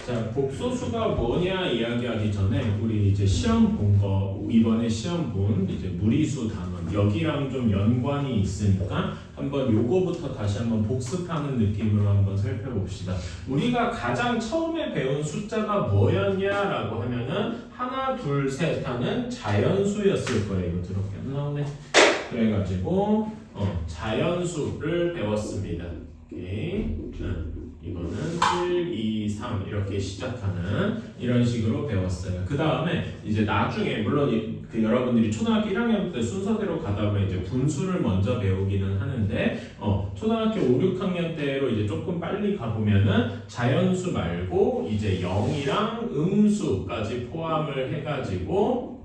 자, 복소수가 뭐냐 이야기하기 전에 우리 이제 시험 본 거 이번에 시험 본 이제 무리수 단원 여기랑 좀 연관이 있으니까 한번 요거부터 다시 한번 복습하는 느낌으로 한번 살펴봅시다. 우리가 가장 처음에 배운 숫자가 뭐였냐라고 하면은 하나, 둘, 셋 하는 자연수였을 거예요. 이거 들어볼게 안 나오네. 그래가지고 자연수를 배웠습니다. 오케이. 이거는 1, 2, 3 이렇게 시작하는 이런 식으로 배웠어요. 그 다음에 이제 나중에 물론 그 여러분들이 초등학교 1학년 때 순서대로 가다 보면 이제 분수를 먼저 배우기는 하는데 초등학교 5, 6학년 때로 이제 조금 빨리 가보면은 자연수 말고 이제 0이랑 음수까지 포함을 해가지고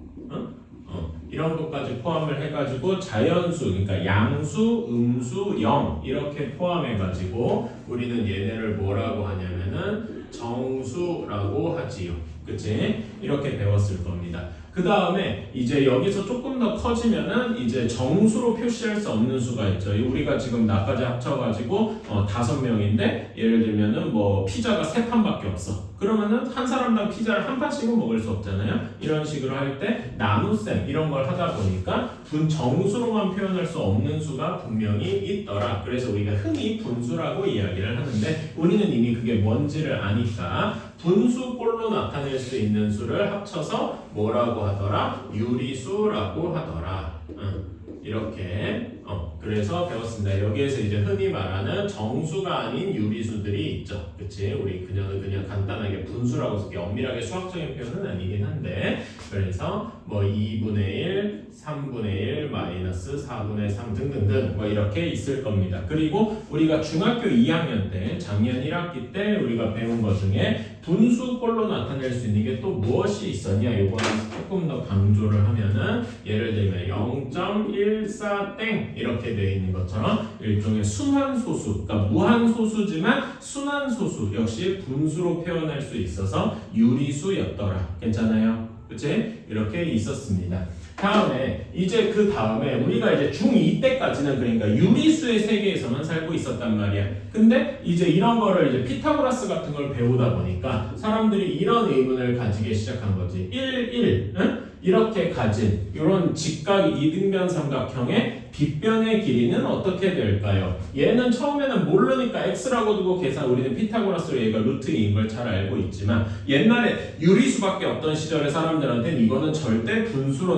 이런 것까지 포함을 해가지고 자연수, 그러니까 양수, 음수, 0 이렇게 포함해가지고 우리는 얘네를 뭐라고 하냐면은 정수라고 하지요. 그치? 이렇게 배웠을 겁니다. 그 다음에 이제 여기서 조금 더 커지면은 이제 정수로 표시할 수 없는 수가 있죠. 우리가 지금 나까지 합쳐가지고 5명인데 예를 들면은 뭐 피자가 3판밖에 없어. 그러면은 한 사람당 피자를 한 판씩은 먹을 수 없잖아요. 이런 식으로 할 때 나눗셈 이런 걸 하다 보니까 분정수로만 표현할 수 없는 수가 분명히 있더라. 그래서 우리가 흔히 분수라고 이야기를 하는데 우리는 이미 그게 뭔지를 아니까 분수꼴로 나타낼 수 있는 수를 합쳐서 뭐라고 하더라? 유리수라고 하더라. 이렇게 그래서 배웠습니다. 여기에서 이제 흔히 말하는 정수가 아닌 유리수들이 있죠. 그치? 우리 그냥 간단하게 분수라고 쓸게 엄밀하게 수학적인 표현은 아니긴 한데 그래서 뭐 2분의 1, 3분의 1, 마이너스 4분의 3 등등등 뭐 이렇게 있을 겁니다. 그리고 우리가 중학교 2학년 때 작년 1학기 때 우리가 배운 것 중에 분수꼴로 나타낼 수 있는 게 또 무엇이 있었냐? 요거는 조금 더 강조를 하면은 예를 들면 0.14 이렇게 되어 있는 것처럼 일종의 순환소수, 그러니까 무한소수지만 순환소수 역시 분수로 표현할 수 있어서 유리수였더라. 괜찮아요? 그치? 이렇게 있었습니다. 다음에 이제 그 다음에 우리가 이제 중2 때까지는 그러니까 유리수의 세계에서만 살고 있었단 말이야. 근데 이제 이런 거를 이제 피타고라스 같은 걸 배우다 보니까 사람들이 이런 의문을 가지기 시작한 거지. 1, 1, 응? 이렇게 가진 이런 직각 이등변 삼각형의 빗변의 길이는 어떻게 될까요? 얘는 처음에는 모르니까 x라고 두고 계산 우리는 피타고라스로 얘가 루트 2인 걸 잘 알고 있지만 옛날에 유리수밖에 없던 시절의 사람들한테는 이거는 절대 분수로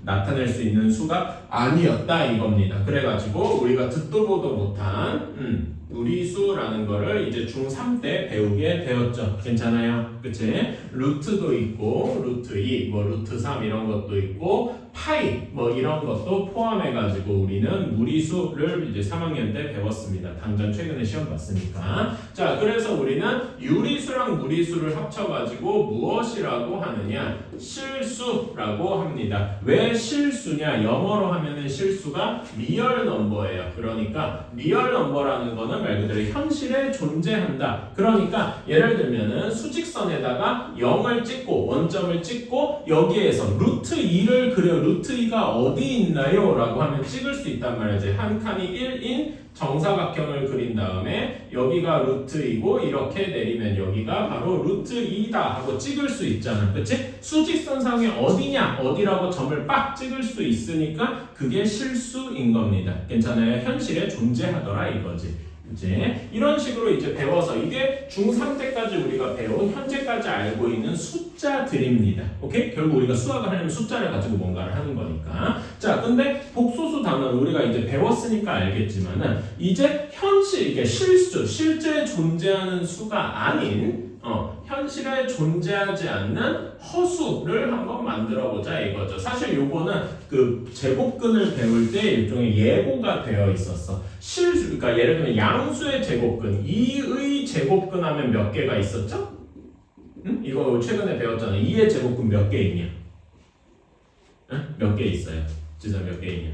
나타낼 수 있는 수가 아니었다 이겁니다. 그래가지고 우리가 듣도 보도 못한 유리수라는 거를 이제 중3 때 배우게 되었죠. 괜찮아요? 그치? 루트도 있고 루트 2, 뭐 루트 3 이런 것도 있고 파이 뭐 이런 것도 포함해가지고 우리는 무리수를 이제 3학년 때 배웠습니다. 당장 최근에 시험 봤으니까. 자, 그래서 우리는 유리수랑 무리수를 합쳐가지고 무엇이라고 하느냐? 실수라고 합니다. 왜 실수냐? 영어로 하면은 실수가 리얼 넘버예요. 그러니까 리얼 넘버라는 거는 말 그대로 현실에 존재한다. 그러니까 예를 들면은 수직선에다가 0을 찍고 원점을 찍고 여기에서 루트 2를 그려 루트 2가 어디 있나요? 라고 하면 찍을 수 있단 말이지. 한 칸이 1인 정사각형을 그린 다음에 여기가 루트 2고 이렇게 내리면 여기가 바로 루트 2다 하고 찍을 수 있잖아. 그치? 수직선상에 어디냐? 어디라고 점을 빡 찍을 수 있으니까 그게 실수인 겁니다. 괜찮아요? 현실에 존재하더라 이거지. 이제 이런 식으로 이제 배워서 이게 중3 때까지 우리가 배운 현재까지 알고 있는 숫자들입니다. 오케이? 결국 우리가 수학을 하려면 숫자를 가지고 뭔가를 하는 거니까. 자, 근데 복소수 단어는 우리가 이제 배웠으니까 알겠지만은 이제 현실, 이게 실제 존재하는 수가 아닌 현실에 존재하지 않는 허수를 한번 만들어 보자 이거죠. 사실 요거는 그 제곱근을 배울 때 일종의 예고가 되어 있었어. 실수, 그러니까 예를 들면 양수의 제곱근, 2의 제곱근 하면 몇 개가 있었죠? 응? 이거 최근에 배웠잖아. 2의 제곱근 몇 개 있냐? 응? 몇 개 있어요? 지사 몇 개 있냐?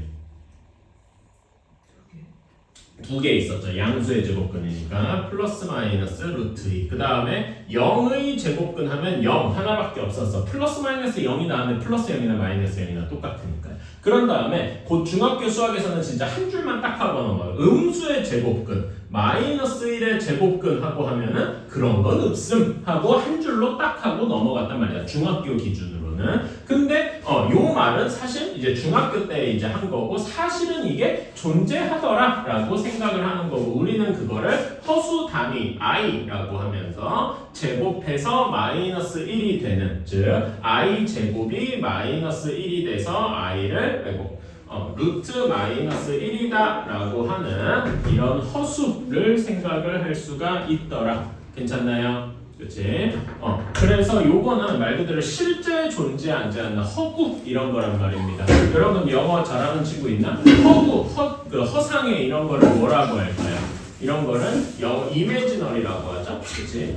2개 있었죠. 양수의 제곱근이니까 플러스 마이너스 루트 2. 그 다음에 0의 제곱근 하면 0 하나밖에 없었어. 플러스 마이너스 0이 나오면 플러스 0이나 마이너스 0이나 똑같으니까요. 그런 다음에 곧 중학교 수학에서는 진짜 한 줄만 딱 하고 넘어가요. 음수의 제곱근 마이너스 1의 제곱근 하고 하면은 그런 건 없음 하고 한 줄로 딱 하고 넘어갔단 말이야. 중학교 기준으로는. 근데 요 말은 사실 이제 중학교 때 이제 한 거고 사실은 이게 존재하더라 라고 생각을 하는 거고 우리는 그거를 허수 단위 i라고 하면서 제곱해서 마이너스 1이 되는 즉 i 제곱이 마이너스 1이 돼서 i를 루트 마이너스 1이다 라고 하는 이런 허수를 생각을 할 수가 있더라. 괜찮나요? 그치? 그래서 요거는 말 그대로 실제 존재하지 않는 허구 이런 거란 말입니다. 여러분 영어 잘하는 친구 있나? 허구, 허상에 이런 거를 뭐라고 할까요? 이런 거를 영어 이미지널이라고 하죠. 그치?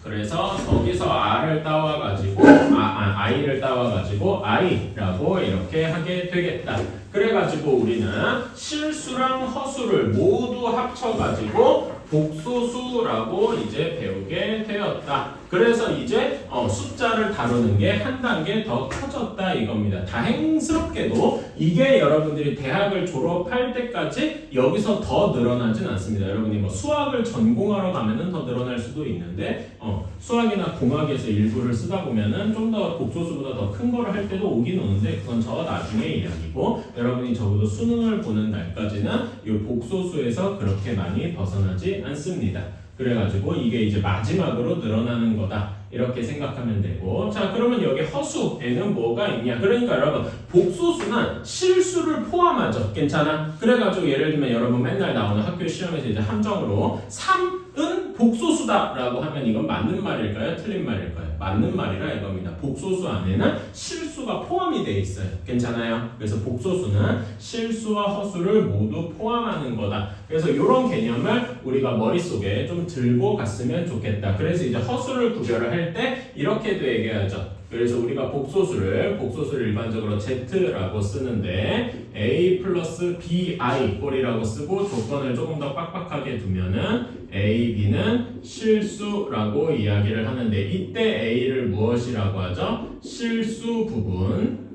그래서 거기서 r을 따와가지고 i를 따와가지고 i라고 이렇게 하게 되겠다. 그래가지고 우리는 실수랑 허수를 모두 합쳐가지고 복소수라고 이제 배우게 되었다. 그래서 이제 숫자를 다루는 게 한 단계 더 커졌다 이겁니다. 다행스럽게도 이게 여러분들이 대학을 졸업할 때까지 여기서 더 늘어나진 않습니다. 여러분이 뭐 수학을 전공하러 가면은 더 늘어날 수도 있는데 수학이나 공학에서 일부를 쓰다 보면은 좀 더 복소수보다 더 큰 거를 할 때도 오긴 오는데 그건 저 나중에 이야기고 여러분이 적어도 수능을 보는 날까지는 이 복소수에서 그렇게 많이 벗어나지 않습니다. 그래가지고 이게 이제 마지막으로 늘어나는 거다 이렇게 생각하면 되고 자 그러면 여기 허수에는 뭐가 있냐 그러니까 여러분 복소수는 실수를 포함하죠. 괜찮아? 그래가지고 예를 들면 여러분 맨날 나오는 학교 시험에서 이제 함정으로 3은 복소수다 라고 하면 이건 맞는 말일까요? 틀린 말일까요? 맞는 말이라 이겁니다. 복소수 안에는 실수가 포함이 돼 있어요. 괜찮아요? 그래서 복소수는 실수와 허수를 모두 포함하는 거다. 그래서 이런 개념을 우리가 머릿속에 좀 들고 갔으면 좋겠다. 그래서 이제 허수를 구별을 할 때 이렇게도 얘기하죠. 그래서 우리가 복소수를 일반적으로 z라고 쓰는데 a 플러스 bi 꼴이라고 쓰고 조건을 조금 더 빡빡하게 두면은 a, b는 실수라고 이야기를 하는데 이때 a를 무엇이라고 하죠? 실수 부분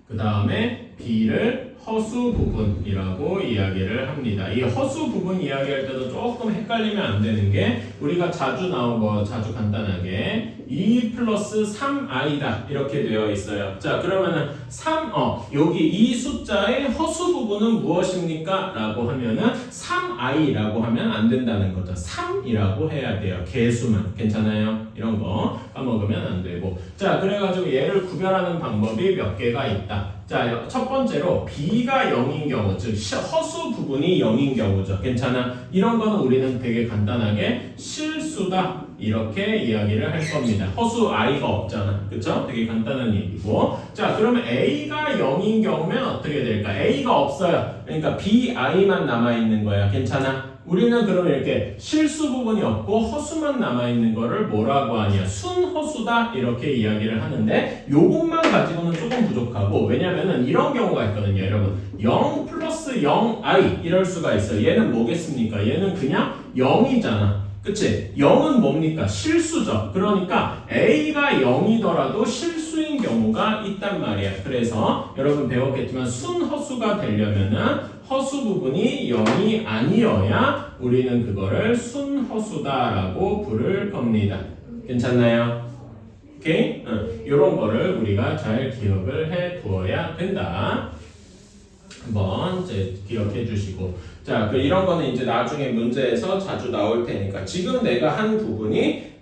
그 다음에 b를 허수 부분이라고 이야기를 합니다. 이 허수 부분 이야기할 때도 조금 헷갈리면 안 되는 게 우리가 자주 나온 거 자주 간단하게 2 플러스 3i다 이렇게 되어 있어요. 자 그러면은 여기 이 숫자의 허수 부분은 무엇입니까? 라고 하면은 3i라고 하면 안 된다는 거죠. 3이라고 해야 돼요. 개수만. 괜찮아요? 이런 거 까먹으면 안 되고 자 그래가지고 얘를 구별하는 방법이 몇 개가 있다. 자, 첫 번째로 b가 0인 경우, 즉 허수 부분이 0인 경우죠. 괜찮아? 이런 거는 우리는 되게 간단하게 실수다 이렇게 이야기를 할 겁니다. 허수 i가 없잖아. 그쵸? 되게 간단한 얘기고 자, 그러면 a가 0인 경우면 어떻게 될까? a가 없어요. 그러니까 bi만 남아있는 거야. 괜찮아? 우리는 그러면 이렇게 실수 부분이 없고 허수만 남아있는 거를 뭐라고 하냐 순허수다 이렇게 이야기를 하는데 요것만 가지고는 조금 부족하고 왜냐면은 이런 경우가 있거든요 여러분 0 플러스 0i 이럴 수가 있어요. 얘는 뭐겠습니까? 얘는 그냥 0이잖아. 그치? 0은 뭡니까? 실수죠. 그러니까 A가 0이더라도 실수인 경우가 있단 말이야. 그래서 여러분 배웠겠지만 순허수가 되려면은 허수 부분이 0이 아니어야 우리는 그거를 순허수다라고 부를 겁니다. 괜찮나요? 오케이? 이런 거를 우리가 잘 기억을 해 두어야 된다. 한번 이제 기억해 주시고 자, 이런 거는 이제 나중에 문제에서 자주 나올 테니까 지금 내가 한 부분이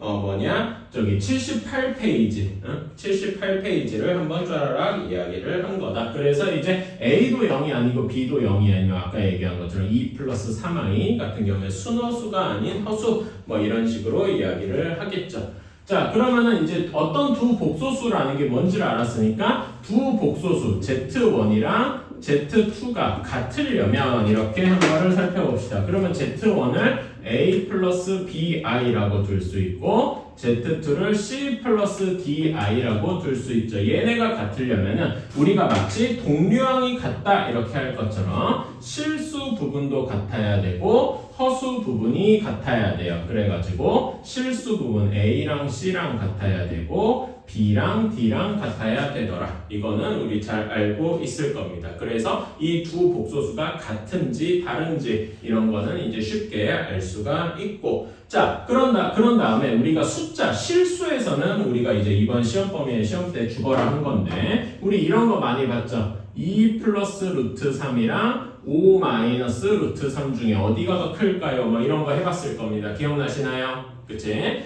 저기 78페이지 78페이지를 한번 쫙 이야기를 한 거다. 그래서 이제 A도 0이 아니고 B도 0이 아니고 아까 얘기한 것처럼 2 플러스 3i 같은 경우에 순허수가 아닌 허수 뭐 이런 식으로 이야기를 하겠죠. 자 그러면은 이제 어떤 두 복소수라는 게 뭔지를 알았으니까 두 복소수 Z1이랑 Z2가 같으려면 이렇게 한 거를 살펴봅시다. 그러면 Z1을 A 플러스 BI라고 둘 수 있고 Z2를 C 플러스 DI라고 둘 수 있죠. 얘네가 같으려면은 우리가 마치 동류항이 같다 이렇게 할 것처럼 실수 부분도 같아야 되고 허수 실수 부분이 같아야 돼요. 그래가지고 실수 부분 A랑 C랑 같아야 되고 B랑 D랑 같아야 되더라. 이거는 우리 잘 알고 있을 겁니다. 그래서 이 두 복소수가 같은지 다른지 이런 거는 이제 쉽게 알 수가 있고, 자 그런 다음에 우리가 숫자 실수에서는 우리가 이제 이번 시험 범위에 시험 때 주거라 한 건데 우리 이런 거 많이 봤죠. 2 플러스 루트 3이랑 5 마이너스 루트 3 중에 어디가 더 클까요? 뭐 이런 거 해봤을 겁니다. 기억나시나요? 그치?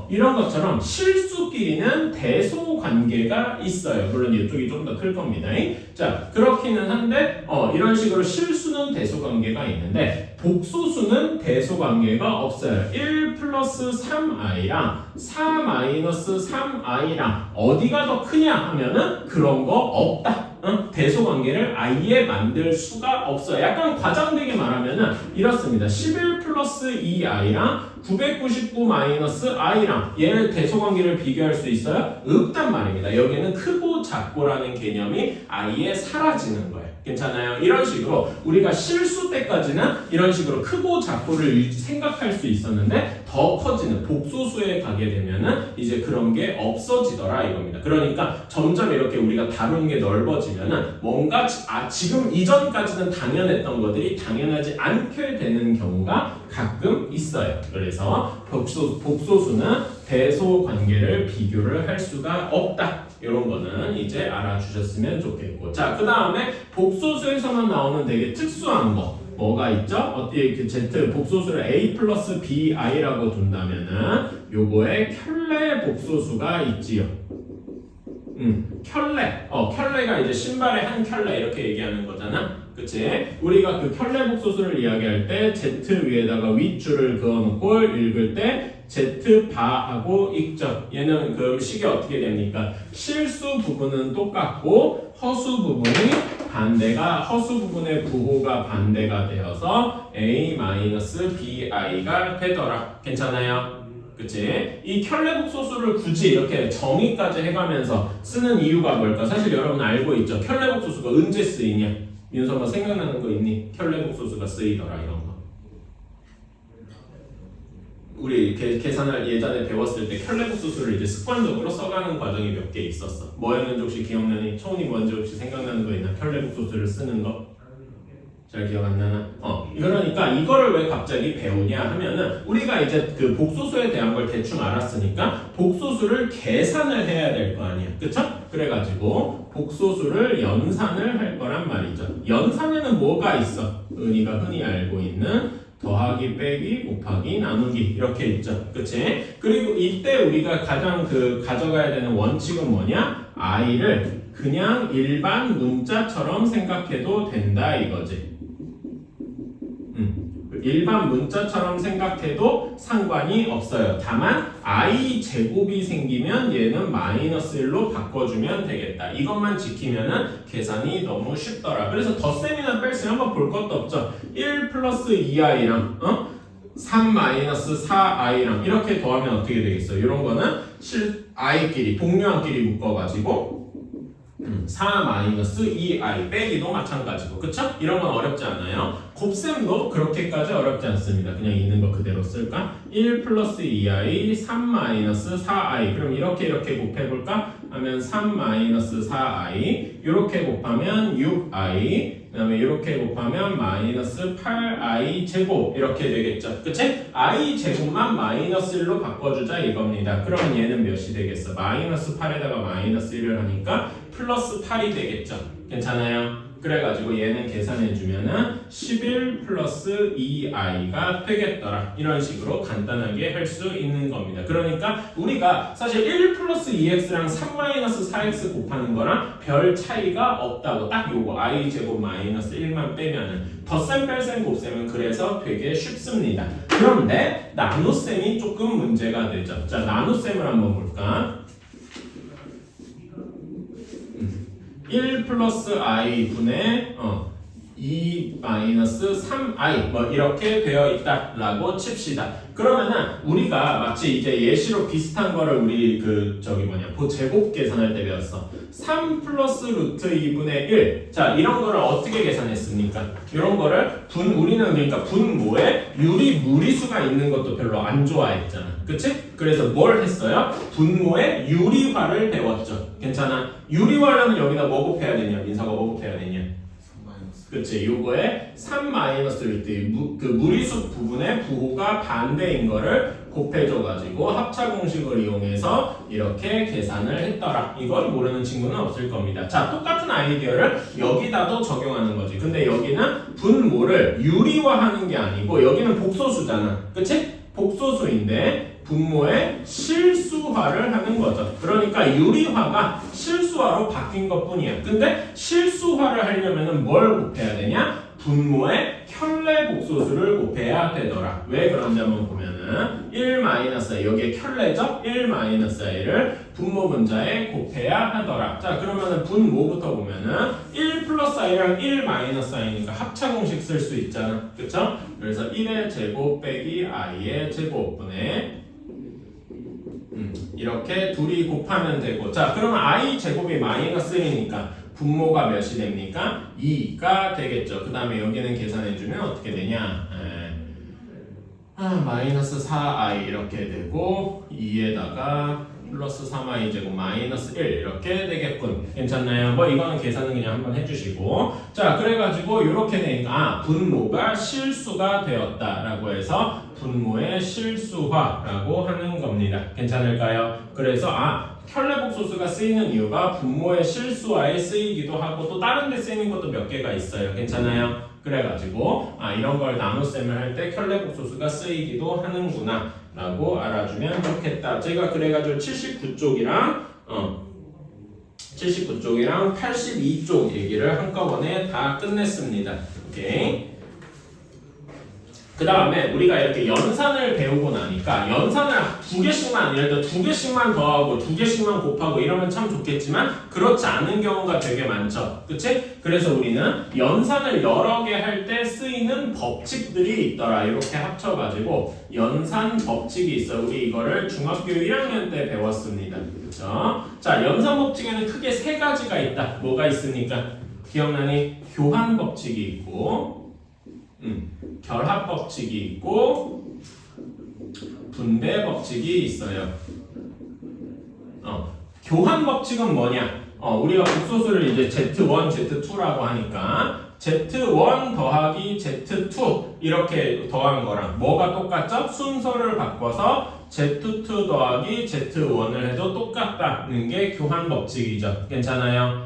이런 것처럼 실수끼리는 대소 관계가 있어요. 물론 이쪽이 좀 더 클 겁니다. 자, 그렇기는 한데, 이런 식으로 실수는 대소 관계가 있는데, 복소수는 대소 관계가 없어요. 1 플러스 3i랑 4 마이너스 3i랑 어디가 더 크냐 하면은 그런 거 없다. 대소 관계를 아예 만들 수가 없어요. 약간 과장되게 말하면은 이렇습니다. 11 플러스 2i랑 999 마이너스 i랑 얘를 대소 관계를 비교할 수 있어요? 없단 말입니다. 여기는 크고 작고라는 개념이 아예 사라지는 거예요. 괜찮아요? 이런 식으로 우리가 실수 때까지는 이런 식으로 크고 작고를 생각할 수 있었는데 더 커지는 복소수에 가게 되면은 이제 그런 게 없어지더라 이겁니다. 그러니까 점점 이렇게 우리가 다루는 게 넓어지면은 뭔가 지금 이전까지는 당연했던 것들이 당연하지 않게 되는 경우가 가끔 있어요. 그래서 복소수는 대소 관계를 비교를 할 수가 없다. 이런 거는 이제 알아주셨으면 좋겠고, 자 그 다음에 복소수에서만 나오는 되게 특수한 거 뭐가 있죠? 어떻게 그 Z 복소수를 A 플러스 BI라고 둔다면은 요거에 켤레 복소수가 있지요. 켤레. 켤레가 이제 신발의 한 켤레 이렇게 얘기하는 거잖아. 그치? 우리가 그 켤레 복소수를 이야기할 때 Z 위에다가 윗줄을 그어놓고 읽을 때 Z 바하고 읽죠. 얘는 그 식이 어떻게 됩니까? 실수 부분은 똑같고 허수 부분이 허수 부분의 부호가 반대가 되어서 A-BI가 되더라. 괜찮아요? 그치? 이 켤레 복소수를 굳이 이렇게 정의까지 해가면서 쓰는 이유가 뭘까? 사실 여러분 알고 있죠? 켤레 복소수가 언제 쓰이냐? 윤서가 생각나는 거 있니? 켤레 복소수가 쓰이더라 이런 거. 우리 계산을 예전에 배웠을 때 켤레 복소수를 이제 습관적으로 써가는 과정이 몇 개 있었어. 뭐였는지 혹시 기억나니? 초은이 먼저 혹시 생각나는 거 있나? 켤레 복소수를 쓰는 거? 잘 기억 안 나나? 그러니까 이거를 왜 갑자기 배우냐 하면은 우리가 이제 그 복소수에 대한 걸 대충 알았으니까 복소수를 계산을 해야 될 거 아니야. 그쵸? 그래가지고 복소수를 연산을 할 거란 말이죠. 연산에는 뭐가 있어? 은희가 흔히 알고 있는 더하기, 빼기, 곱하기, 나누기 이렇게 있죠. 그치? 그리고 이때 우리가 가장 가져가야 되는 원칙은 뭐냐? i를 그냥 일반 문자처럼 생각해도 된다 이거지. 일반 문자처럼 생각해도 상관이 없어요. 다만 i 제곱이 생기면 얘는 마이너스 1로 바꿔주면 되겠다. 이것만 지키면은 계산이 너무 쉽더라. 그래서 덧셈이나 뺄셈 한번 볼 것도 없죠. 1 플러스 2i랑 3 마이너스 4i랑 이렇게 더하면 어떻게 되겠어요? 이런 거는 i끼리 복류함끼리 묶어가지고 4 마이너스 2i 빼기도 마찬가지고, 그쵸? 이런 건 어렵지 않아요. 곱셈도 그렇게까지 어렵지 않습니다. 그냥 있는 거 그대로 쓸까? 1 플러스 2i 3 마이너스 4i. 그럼 이렇게 곱해볼까? 하면 3 마이너스 4i 이렇게 곱하면 6i, 그 다음에 이렇게 곱하면 마이너스 8i 제곱 이렇게 되겠죠. 그치? i 제곱만 마이너스 1로 바꿔주자 이겁니다. 그럼 얘는 몇이 되겠어? 마이너스 8에다가 마이너스 1을 하니까 플러스 8이 되겠죠. 괜찮아요? 그래가지고 얘는 계산해주면은 11 플러스 2i가 되겠더라. 이런 식으로 간단하게 할 수 있는 겁니다. 그러니까 우리가 사실 1 플러스 2x랑 3 마이너스 4x 곱하는 거랑 별 차이가 없다고 딱 요거 i 제곱 마이너스 1만 빼면은 덧셈 뺄셈 곱셈은 그래서 되게 쉽습니다. 그런데 나눗셈이 조금 문제가 되죠. 자, 나눗셈을 한번 볼까? 1 플러스 i 분의 2-3i 뭐 이렇게 되어 있다라고 칩시다. 그러면은 우리가 마치 이제 예시로 비슷한 거를 우리 제곱 계산할 때 배웠어. 3 플러스 루트 2분의 1. 자, 이런 거를 어떻게 계산했습니까? 이런 거를 우리는 그러니까 분모에 무리수가 있는 것도 별로 안 좋아했잖아. 그치? 그래서 뭘 했어요? 분모에 유리화를 배웠죠. 괜찮아? 유리화라면 여기다 뭐 곱해야 되냐? 민서가 뭐 곱해야 되냐? 그치, 요거에 3-루트 그 무리수 부분의 부호가 반대인 거를 곱해줘가지고 합차 공식을 이용해서 이렇게 계산을 했더라. 이걸 모르는 친구는 없을 겁니다. 자, 똑같은 아이디어를 여기다도 적용하는 거지. 근데 여기는 분모를 유리화하는 게 아니고 여기는 복소수잖아. 그치? 복소수인데 분모의 실수화를 하는 거죠. 그러니까 유리화가 실수화로 바뀐 것 뿐이야. 근데 실수화를 하려면 뭘 곱해야 되냐? 분모의 켤레 복소수를 곱해야 되더라. 왜 그런지 한번 보면은 1-i 여기에 켤레죠? 1-i를 분모 분자에 곱해야 하더라. 자, 그러면은 분모부터 보면은 1 플러스 i랑 1-i니까 합차 공식 쓸 수 있잖아. 그쵸? 그래서 1의 제곱 빼기 i의 제곱분의 이렇게 둘이 곱하면 되고. 자, 그러면 i 제곱이 마이너스 1이니까 분모가 몇이 됩니까? 2가 되겠죠. 그 다음에 여기는 계산해주면 어떻게 되냐? 마이너스 4i 이렇게 되고 2에다가 플러스 3i 제곱 마이너스 1 이렇게 되겠군. 괜찮나요? 뭐 이거는 계산은 그냥 한번 해주시고. 자, 그래가지고 이렇게 되니까 분모가 실수가 되었다라고 해서 분모의 실수화라고 하는 겁니다. 괜찮을까요? 그래서 켤레 복소수가 쓰이는 이유가 분모의 실수화에 쓰이기도 하고 또 다른 데 쓰이는 것도 몇 개가 있어요. 괜찮아요? 그래가지고 이런 걸 나눗셈을 할 때 켤레 복소수가 쓰이기도 하는구나 라고 알아주면 좋겠다. 제가 그래가지고 79쪽이랑 82쪽 얘기를 한꺼번에 다 끝냈습니다. 오케이. 그 다음에 우리가 이렇게 연산을 배우고 나니까 연산을 2개씩만 예를 들어 2개씩만 더하고 2개씩만 곱하고 이러면 참 좋겠지만 그렇지 않은 경우가 되게 많죠. 그치? 그래서 우리는 연산을 여러 개 할 때 쓰이는 법칙들이 있더라. 이렇게 합쳐가지고 연산 법칙이 있어. 우리 이거를 중학교 1학년 때 배웠습니다. 그쵸? 자, 연산 법칙에는 크게 3가지가 있다. 뭐가 있습니까? 기억나니? 교환 법칙이 있고 결합 법칙이 있고 분배 법칙이 있어요. 교환 법칙은 뭐냐? 우리가 복소수를 이제 Z1, Z2라고 하니까 Z1 더하기 Z2 이렇게 더한 거랑 뭐가 똑같죠? 순서를 바꿔서 Z2 더하기 Z1을 해도 똑같다는 게 교환 법칙이죠. 괜찮아요?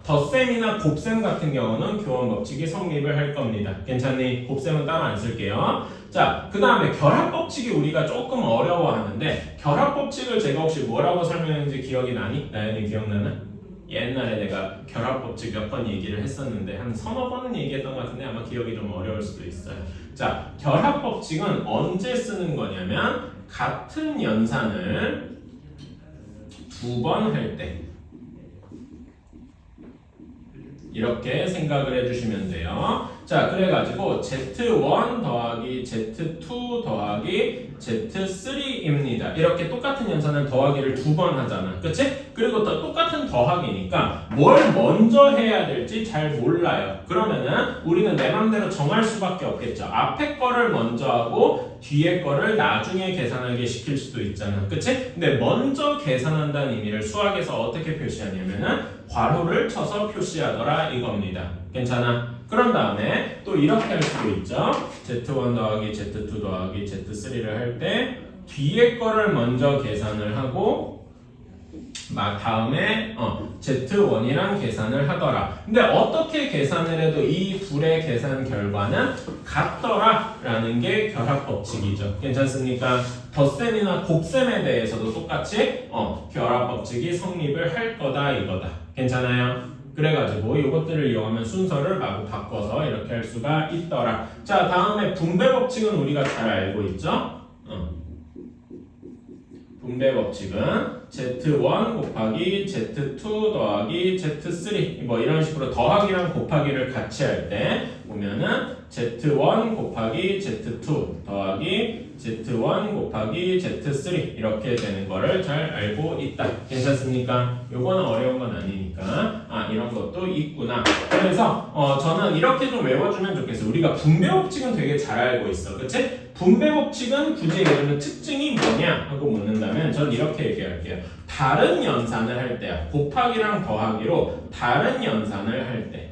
덧셈이나 곱셈 같은 경우는 교환 법칙이 성립을 할 겁니다. 괜찮니? 곱셈은 따로 안 쓸게요. 자, 그 다음에 결합 법칙이 우리가 조금 어려워하는데 결합 법칙을 제가 혹시 뭐라고 설명했는지 기억이 나니? 나연이 기억나나? 옛날에 내가 결합 법칙 몇 번 얘기를 했었는데 한 서너 번은 얘기했던 것 같은데 아마 기억이 좀 어려울 수도 있어요. 자, 결합 법칙은 언제 쓰는 거냐면 같은 연산을 2번 할 때 이렇게 생각을 해주시면 돼요. 자, 그래가지고 Z1 더하기 Z2 더하기 Z3입니다. 이렇게 똑같은 연산을 더하기를 2번 하잖아. 그치? 그리고 또 똑같은 더하기니까 뭘 먼저 해야 될지 잘 몰라요. 그러면은 우리는 내 맘대로 정할 수밖에 없겠죠. 앞에 거를 먼저 하고 뒤에 거를 나중에 계산하게 시킬 수도 있잖아. 그치? 근데 먼저 계산한다는 의미를 수학에서 어떻게 표시하냐면은 괄호를 쳐서 표시하더라 이겁니다. 괜찮아? 그런 다음에 또 이렇게 할 수도 있죠. Z1 더하기 Z2 더하기 Z3를 할 때 뒤에 거를 먼저 계산을 하고 다음에 Z1이랑 계산을 하더라. 근데 어떻게 계산을 해도 이 둘의 계산 결과는 같더라 라는 게 결합 법칙이죠. 괜찮습니까? 덧셈이나 곱셈에 대해서도 똑같이 결합 법칙이 성립을 할 거다 이거다. 괜찮아요? 그래가지고 이것들을 이용하면 순서를 마구 바꿔서 이렇게 할 수가 있더라. 자, 다음에 분배 법칙은 우리가 잘 알고 있죠? 분배 분배 법칙은 Z1 곱하기 Z2 더하기 Z3 뭐 이런 식으로 더하기랑 곱하기를 같이 할 때 보면은 Z1 곱하기 Z2 더하기 Z1 곱하기 Z3 이렇게 되는 거를 잘 알고 있다. 괜찮습니까? 요거는 어려운 건 아니니까 이런 것도 있구나. 그래서 저는 이렇게 좀 외워주면 좋겠어. 우리가 분배 법칙은 되게 잘 알고 있어. 그치? 분배 법칙은 굳이 얘는 특징이 뭐냐 하고 묻는다면 전 이렇게 얘기할게요. 다른 연산을 할 때야. 곱하기랑 더하기로 다른 연산을 할 때.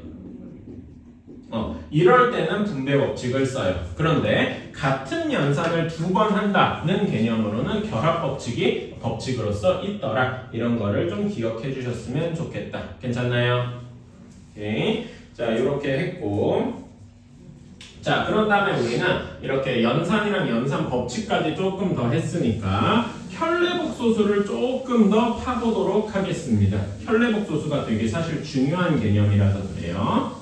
이럴 때는 분배 법칙을 써요. 그런데 같은 연산을 두 번 한다는 개념으로는 결합 법칙이 법칙으로서 있더라. 이런 거를 좀 기억해 주셨으면 좋겠다. 괜찮나요? 오케이. 자, 이렇게 했고. 자, 그런 다음에 우리는 이렇게 연산이랑 연산 법칙까지 조금 더 했으니까 혈례복소수를 조금 더 파보도록 하겠습니다. 혈례복소수가 되게 사실 중요한 개념이라서 그래요.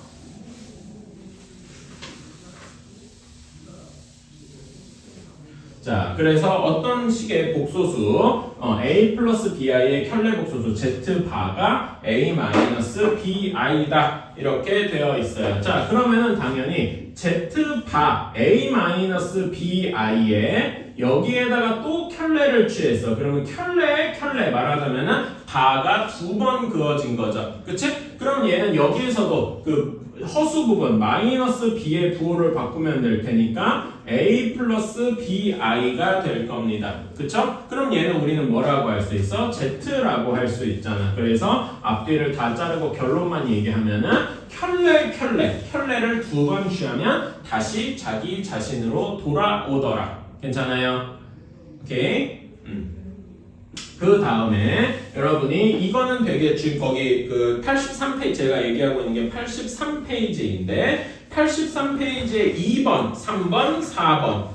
자, 그래서 어떤 식의 복소수 a 플러스 bi의 혈례복소수 z바가 a 마이너스 bi다 이렇게 되어 있어요. 자, 그러면은 당연히 z바 a 마이너스 bi에 여기에다가 또 켤레를 취했어. 그러면 켤레 말하자면은 바가 두 번 그어진 거죠. 그치? 그럼 얘는 여기에서도 그 허수 부분 마이너스 b의 부호를 바꾸면 될 테니까 a 플러스 bi가 될 겁니다. 그쵸? 그럼 얘는 우리는 뭐라고 할 수 있어? z라고 할 수 있잖아. 그래서 앞뒤를 다 자르고 결론만 얘기하면은 켤레를 두 번 취하면 다시 자기 자신으로 돌아오더라. 괜찮아요? 오케이? 그 다음에 여러분이 이거는 되게 지금 거기 그 83페이지 제가 얘기하고 있는 게 83페이지인데 83페이지에 2번, 3번, 4번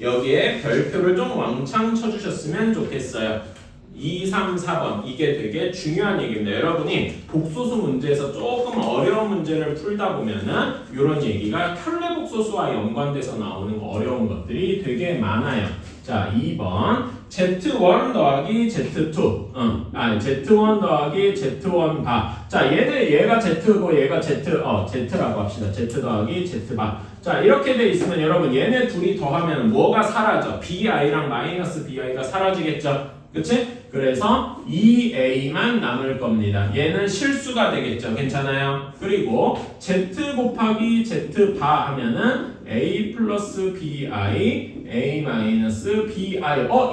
여기에 별표를 좀 왕창 쳐주셨으면 좋겠어요. 2, 3, 4번 이게 되게 중요한 얘기입니다. 여러분이 복소수 문제에서 조금 어려운 문제를 풀다 보면은 이런 얘기가 켤레복소수와 연관돼서 나오는 어려운 것들이 되게 많아요. 자, 2번 Z1 더하기 Z2 Z1 더하기 Z1 바. 자, 얘가 Z고 얘가 Z라고 합시다. Z 더하기 Z 바. 자, 이렇게 돼 있으면 여러분 얘네 둘이 더하면 뭐가 사라져? bi랑 마이너스 bi가 사라지겠죠? 그치? 그래서 2a만 남을 겁니다. 얘는 실수가 되겠죠. 괜찮아요? 그리고 z 곱하기 z 바 하면은 a 플러스 bi, a 마이너스 bi.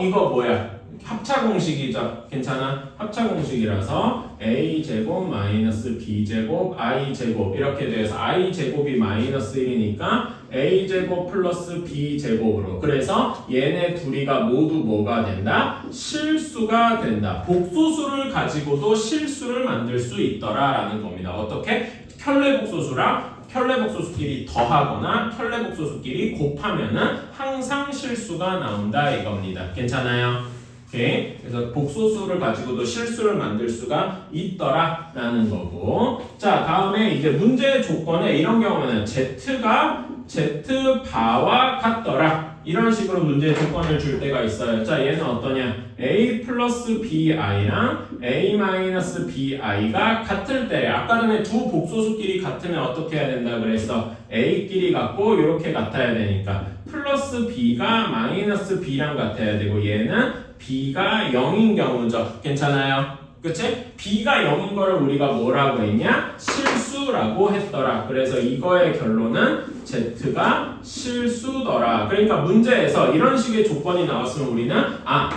이거 뭐야? 합차공식이죠. 괜찮아? 합차공식이라서 a 제곱 마이너스 b 제곱 i 제곱 이렇게 돼서 i 제곱이 마이너스 1이니까 a 제곱 플러스 b 제곱으로. 그래서 얘네 둘이가 모두 뭐가 된다? 실수가 된다. 복소수를 가지고도 실수를 만들 수 있더라라는 겁니다. 어떻게? 켤레복소수랑 켤레복소수끼리 더하거나 켤레복소수끼리 곱하면은 항상 실수가 나온다 이겁니다. 괜찮아요? 오케이. 그래서 복소수를 가지고도 실수를 만들 수가 있더라 라는 거고. 자, 다음에 이제 문제 조건에 이런 경우는 z가 z바와 같더라 이런 식으로 문제 조건을 줄 때가 있어요. 자, 얘는 어떠냐? a 플러스 bi랑 a 마이너스 bi가 같을 때 아까 전에 두 복소수끼리 같으면 어떻게 해야 된다 그랬어? a끼리 같고 이렇게 같아야 되니까 플러스 b가 마이너스 b랑 같아야 되고 얘는 b가 0인 경우죠. 괜찮아요? 그치? b가 0인 거를 우리가 뭐라고 했냐? 실수라고 했더라. 그래서 이거의 결론은 z가 실수더라. 그러니까 문제에서 이런 식의 조건이 나왔으면 우리는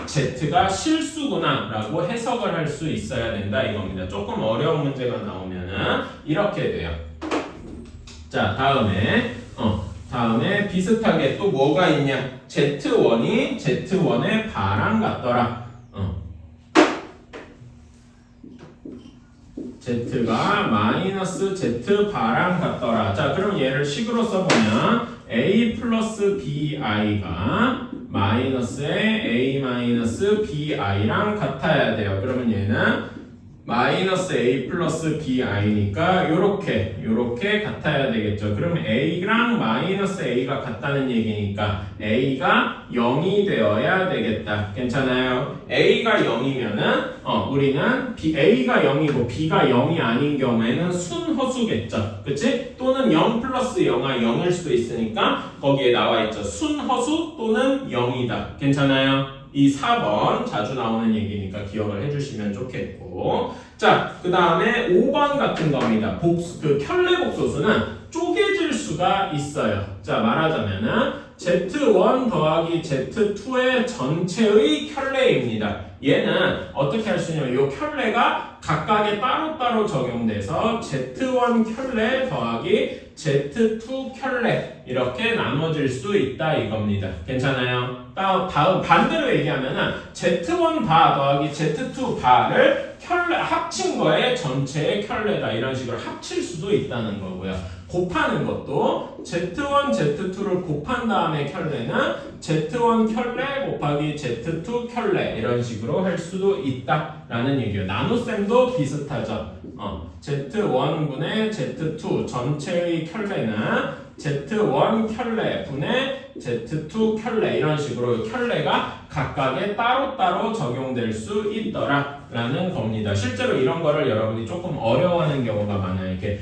z가 실수구나 라고 해석을 할 수 있어야 된다 이겁니다. 조금 어려운 문제가 나오면은 이렇게 돼요. 자, 다음에 비슷하게 또 뭐가 있냐? Z1이 Z1의 바랑 같더라. Z가 마이너스 Z 바랑 같더라. 자, 그럼 얘를 식으로 써보면 A 플러스 BI가 마이너스의 A 마이너스 BI랑 같아야 돼요. 그러면 얘는 마이너스 a 플러스 bi니까 요렇게 같아야 되겠죠. 그럼 a랑 마이너스 a가 같다는 얘기니까 a가 0이 되어야 되겠다. 괜찮아요? a가 0이면은 우리는 a가 0이고 b가 0이 아닌 경우에는 순허수겠죠. 그치? 또는 0 플러스 0아 0일 수도 있으니까 거기에 나와 있죠. 순허수 또는 0이다. 괜찮아요? 이 4번 자주 나오는 얘기니까 기억을 해주시면 좋겠고, 자, 그 다음에 5번 같은 겁니다. 켤레 복소수는 쪼개질 수가 있어요. 자, 말하자면은 Z1 더하기 Z2의 전체의 켤레입니다. 얘는 어떻게 할 수 있냐면 이 켤레가 각각에 따로따로 적용돼서 Z1 켤레 더하기 Z2 켤레 이렇게 나눠질 수 있다 이겁니다. 괜찮아요? 다음 반대로 얘기하면은 Z1 바 더하기 Z2 바를 켤레 합친 거에 전체의 켤레다 이런 식으로 합칠 수도 있다는 거고요. 곱하는 것도 Z1, Z2를 곱한 다음에 켤레는 Z1 켤레 곱하기 Z2 켤레 이런 식으로 할 수도 있다라는 얘기예요. 나눗셈도 비슷하죠. Z1분의 Z2 전체의 켤레는 Z1 켤레 분의 Z2 켤레 이런 식으로 켤레가 각각에 따로따로 적용될 수 있더라 라는 겁니다. 실제로 이런 거를 여러분이 조금 어려워하는 경우가 많아요. 이렇게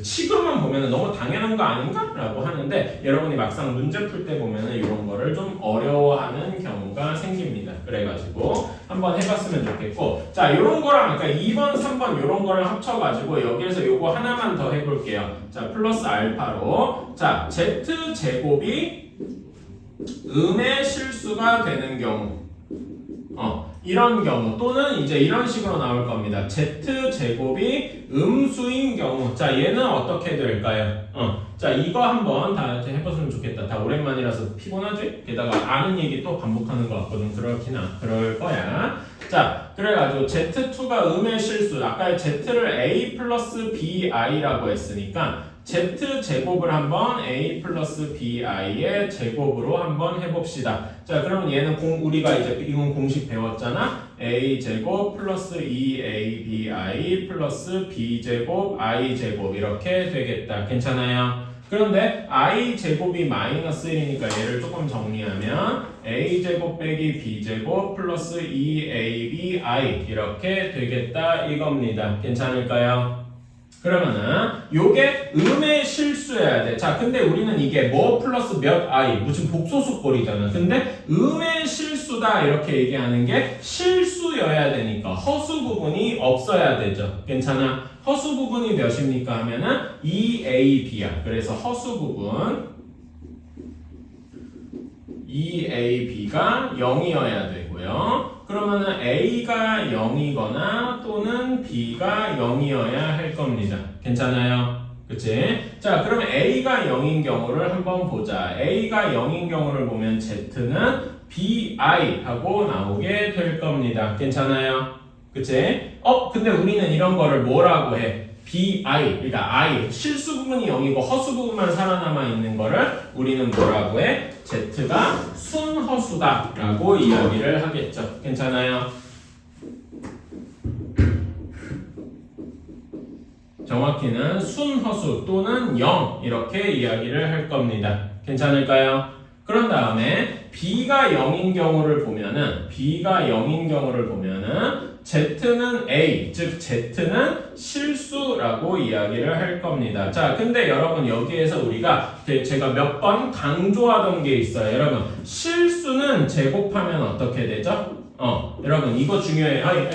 식으로만 보면 너무 당연한 거 아닌가? 라고 하는데 여러분이 막상 문제 풀 때 보면 이런 거를 좀 어려워하는 경우가 생깁니다. 그래가지고 한번 해봤으면 좋겠고, 자, 이런 거랑 그러니까 2번, 3번 이런 거를 합쳐가지고 여기에서 요거 하나만 더 해볼게요. 자, 플러스 알파로 자, z제곱이 음의 실수가 되는 경우 이런 경우 또는 이제 이런 식으로 나올 겁니다. z제곱이 음수인 경우 자 얘는 어떻게 될까요? 자 이거 한번 다 해봤으면 좋겠다. 다 오랜만이라서 피곤하지? 게다가 아는 얘기 또 반복하는 것 같거든. 그럴 거야. 자 그래가지고 z2가 음의 실수 아까 z를 a 플러스 bi라고 했으니까 z제곱을 한번 a 플러스 bi의 제곱으로 한번 해봅시다. 자, 그러면 얘는 우리가 이제 이건 공식 배웠잖아. a제곱 플러스 2abi 플러스 b제곱 i제곱 이렇게 되겠다. 괜찮아요? 그런데 i제곱이 마이너스 1이니까 얘를 조금 정리하면 a제곱 빼기 b제곱 플러스 2abi 이렇게 되겠다 이겁니다. 괜찮을까요? 그러면은 요게 음의 실수여야 돼. 자, 근데 우리는 이게 뭐 플러스 몇 i 무슨 복소수꼴이잖아. 근데 음의 실수다 이렇게 얘기하는 게 실수여야 되니까 허수 부분이 없어야 되죠. 괜찮아? 허수 부분이 몇입니까 하면은 2ab야. 그래서 허수 부분 2ab가 0이어야 되고요. 그러면은 a가 0이거나 또는 b가 0이어야 할 겁니다. 괜찮아요? 그치? 자, 그러면 a가 0인 경우를 한번 보자. a가 0인 경우를 보면 z는 bi하고 나오게 될 겁니다. 괜찮아요? 그치? 근데 우리는 이런 거를 뭐라고 해? bi, 그러니까 i, 실수 부분이 0이고 허수 부분만 살아남아 있는 거를 우리는 뭐라고 해? z가 순허수다 라고 이야기를 하겠죠. 괜찮아요? 정확히는 순허수 또는 0 이렇게 이야기를 할 겁니다. 괜찮을까요? 그런 다음에 b가 0인 경우를 보면은 z는 a, 즉 z는 실수라고 이야기를 할 겁니다. 자, 근데 여러분 여기에서 우리가 제가 몇 번 강조하던 게 있어요. 여러분 실수는 제곱하면 어떻게 되죠? 여러분 이거 중요해요.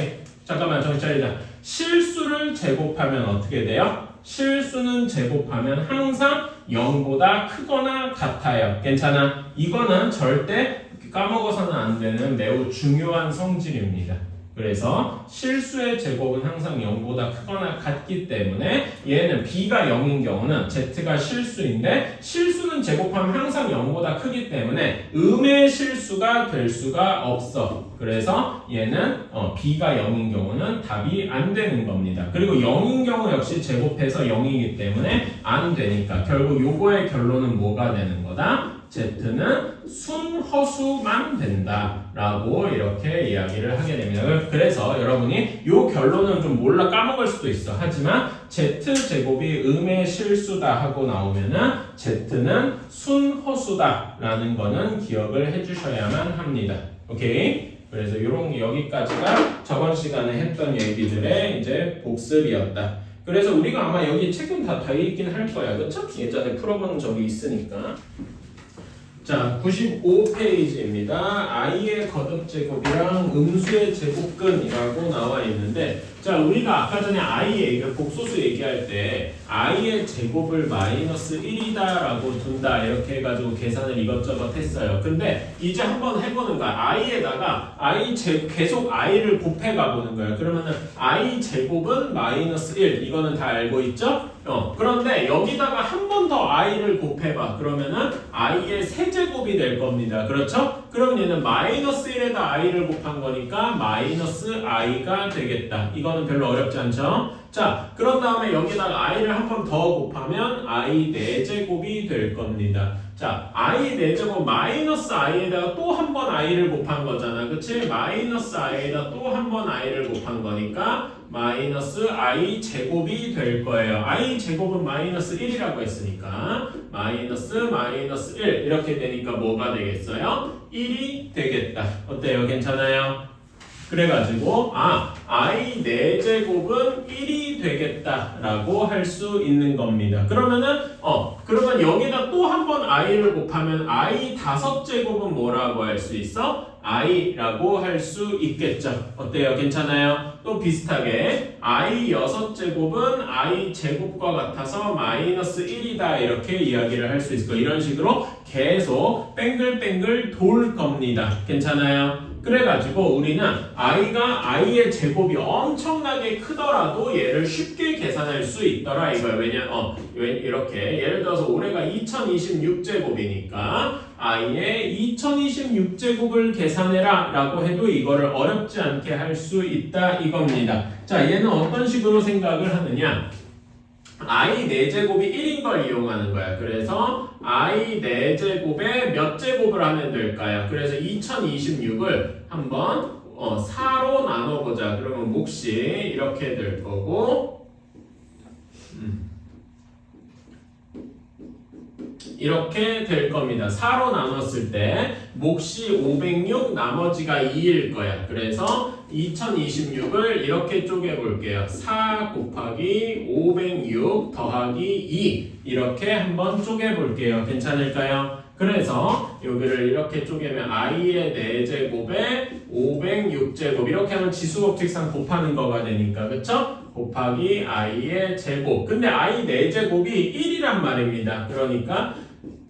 잠깐만 정신 차리자. 실수를 제곱하면 어떻게 돼요? 실수는 제곱하면 항상 0보다 크거나 같아요. 괜찮아? 이거는 절대 까먹어서는 안 되는 매우 중요한 성질입니다. 그래서 실수의 제곱은 항상 0보다 크거나 같기 때문에 얘는 b가 0인 경우는 z가 실수인데 실수는 제곱하면 항상 0보다 크기 때문에 음의 실수가 될 수가 없어. 그래서 얘는 b가 0인 경우는 답이 안 되는 겁니다. 그리고 0인 경우 역시 제곱해서 0이기 때문에 안 되니까 결국 요거의 결론은 뭐가 되는 거다? z는 순허수만 된다라고 이렇게 이야기를 하게 됩니다. 그래서 여러분이 이 결론은 좀 몰라 까먹을 수도 있어. 하지만 z제곱이 음의 실수다 하고 나오면은 z는 순허수다라는 거는 기억을 해주셔야만 합니다. 오케이? 그래서 요런 여기까지가 저번 시간에 했던 얘기들의 이제 복습이었다. 그래서 우리가 아마 여기 책은 다 있긴 할 거야. 그쵸? 예전에 풀어본 적이 있으니까. 자, 95페이지입니다. i의 거듭제곱이랑 음수의 제곱근이라고 나와 있는데, 자, 우리가 아까 전에 i의 복소수 얘기할 때 i의 제곱을 마이너스 1이다라고 둔다 이렇게 해가지고 계산을 이것저것 했어요. 근데 이제 한번 해보는 거야. i에다가 계속 i를 곱해가 보는 거예요. 그러면은 i 제곱은 마이너스 1 이거는 다 알고 있죠? 그런데 여기다가 한 번 더 i를 곱해봐. 그러면은 i의 세제곱이 될 겁니다. 그렇죠? 그럼 얘는 마이너스 1에다 i를 곱한 거니까 마이너스 i가 되겠다. 이거는 별로 어렵지 않죠? 자, 그런 다음에 여기다가 i를 한 번 더 곱하면 i 4제곱이 될 겁니다. 자, i 4제곱 마이너스 i에다가 또 한 번 i를 곱한 거잖아. 그치? 마이너스 i에다 또 한 번 i를 곱한 거니까 마이너스 i 제곱이 될 거예요. i 제곱은 마이너스 1이라고 했으니까 마이너스 1 이렇게 되니까 뭐가 되겠어요? 1이 되겠다. 어때요? 괜찮아요? 그래가지고 i 4제곱은 1이 되겠다라고 할 수 있는 겁니다. 그러면은 그러면 여기다 또 한 번 i를 곱하면 i 5제곱은 뭐라고 할 수 있어? i라고 할 수 있겠죠. 어때요? 괜찮아요? 또 비슷하게 i 6제곱은 i 제곱과 같아서 마이너스 1이다 이렇게 이야기를 할 수 있을 거예요. 이런 식으로 계속 뱅글뱅글 돌 겁니다. 괜찮아요? 그래가지고 우리는 i의 제곱이 엄청나게 크더라도 얘를 쉽게 계산할 수 있더라 이거예요. 이렇게 예를 들어서 올해가 2026제곱이니까 i의 2026제곱을 계산해라 라고 해도 이거를 어렵지 않게 할 수 있다 이겁니다. 자, 얘는 어떤 식으로 생각을 하느냐? i 4제곱이 1인 걸 이용하는 거야. 그래서 i 4제곱에 몇 제곱을 하면 될까요? 그래서 2026을 한번 4로 나눠보자. 그러면 몫이 이렇게 될 거고 이렇게 될 겁니다. 4로 나눴을 때 몫이 506 나머지가 2일 거야. 그래서 2026을 이렇게 쪼개볼게요. 4 곱하기 506 더하기 2 이렇게 한번 쪼개볼게요. 괜찮을까요? 그래서 여기를 이렇게 쪼개면 i의 4제곱에 506제곱 이렇게 하면 지수법칙상 곱하는 거가 되니까 그쵸? 곱하기 i의 제곱. 근데 i 4제곱이 1이란 말입니다. 그러니까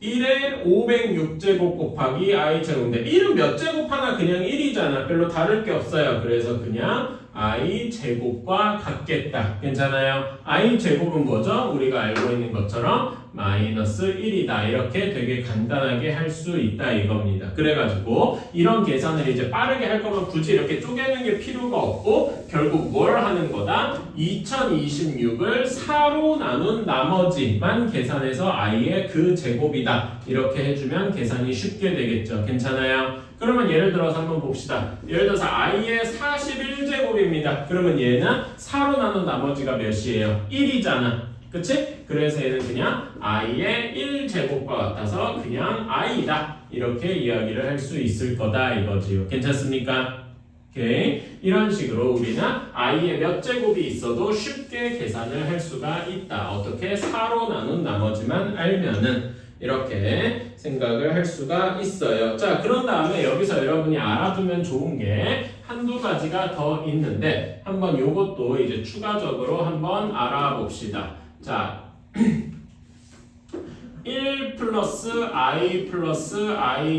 1에 506제곱 곱하기 i 제곱인데 1은 몇 제곱 하나 그냥 1이잖아. 별로 다를 게 없어요. 그래서 그냥 i 제곱과 같겠다. 괜찮아요? i 제곱은 뭐죠? 우리가 알고 있는 것처럼 마이너스 1이다. 이렇게 되게 간단하게 할 수 있다 이겁니다. 그래가지고 이런 계산을 이제 빠르게 할 거면 굳이 이렇게 쪼개는 게 필요가 없고 결국 뭘 하는 거다? 2026을 4로 나눈 나머지만 계산해서 i의 그 제곱이다. 이렇게 해주면 계산이 쉽게 되겠죠. 괜찮아요? 그러면 예를 들어서 한번 봅시다. 예를 들어서 i의 41제곱입니다. 그러면 얘는 4로 나눈 나머지가 몇이에요? 1이잖아. 그치? 그래서 얘는 그냥 i의 1제곱과 같아서 그냥 i다. 이렇게 이야기를 할 수 있을 거다 이거지요. 괜찮습니까? 오케이. 이런 식으로 우리는 i의 몇 제곱이 있어도 쉽게 계산을 할 수가 있다. 어떻게? 4로 나눈 나머지만 알면은 이렇게 생각을 할 수가 있어요. 자, 그런 다음에 여기서 여러분이 알아두면 좋은 게 한두 가지가 더 있는데 한번 요것도 이제 추가적으로 한번 알아봅시다. 자, 1 플러스 i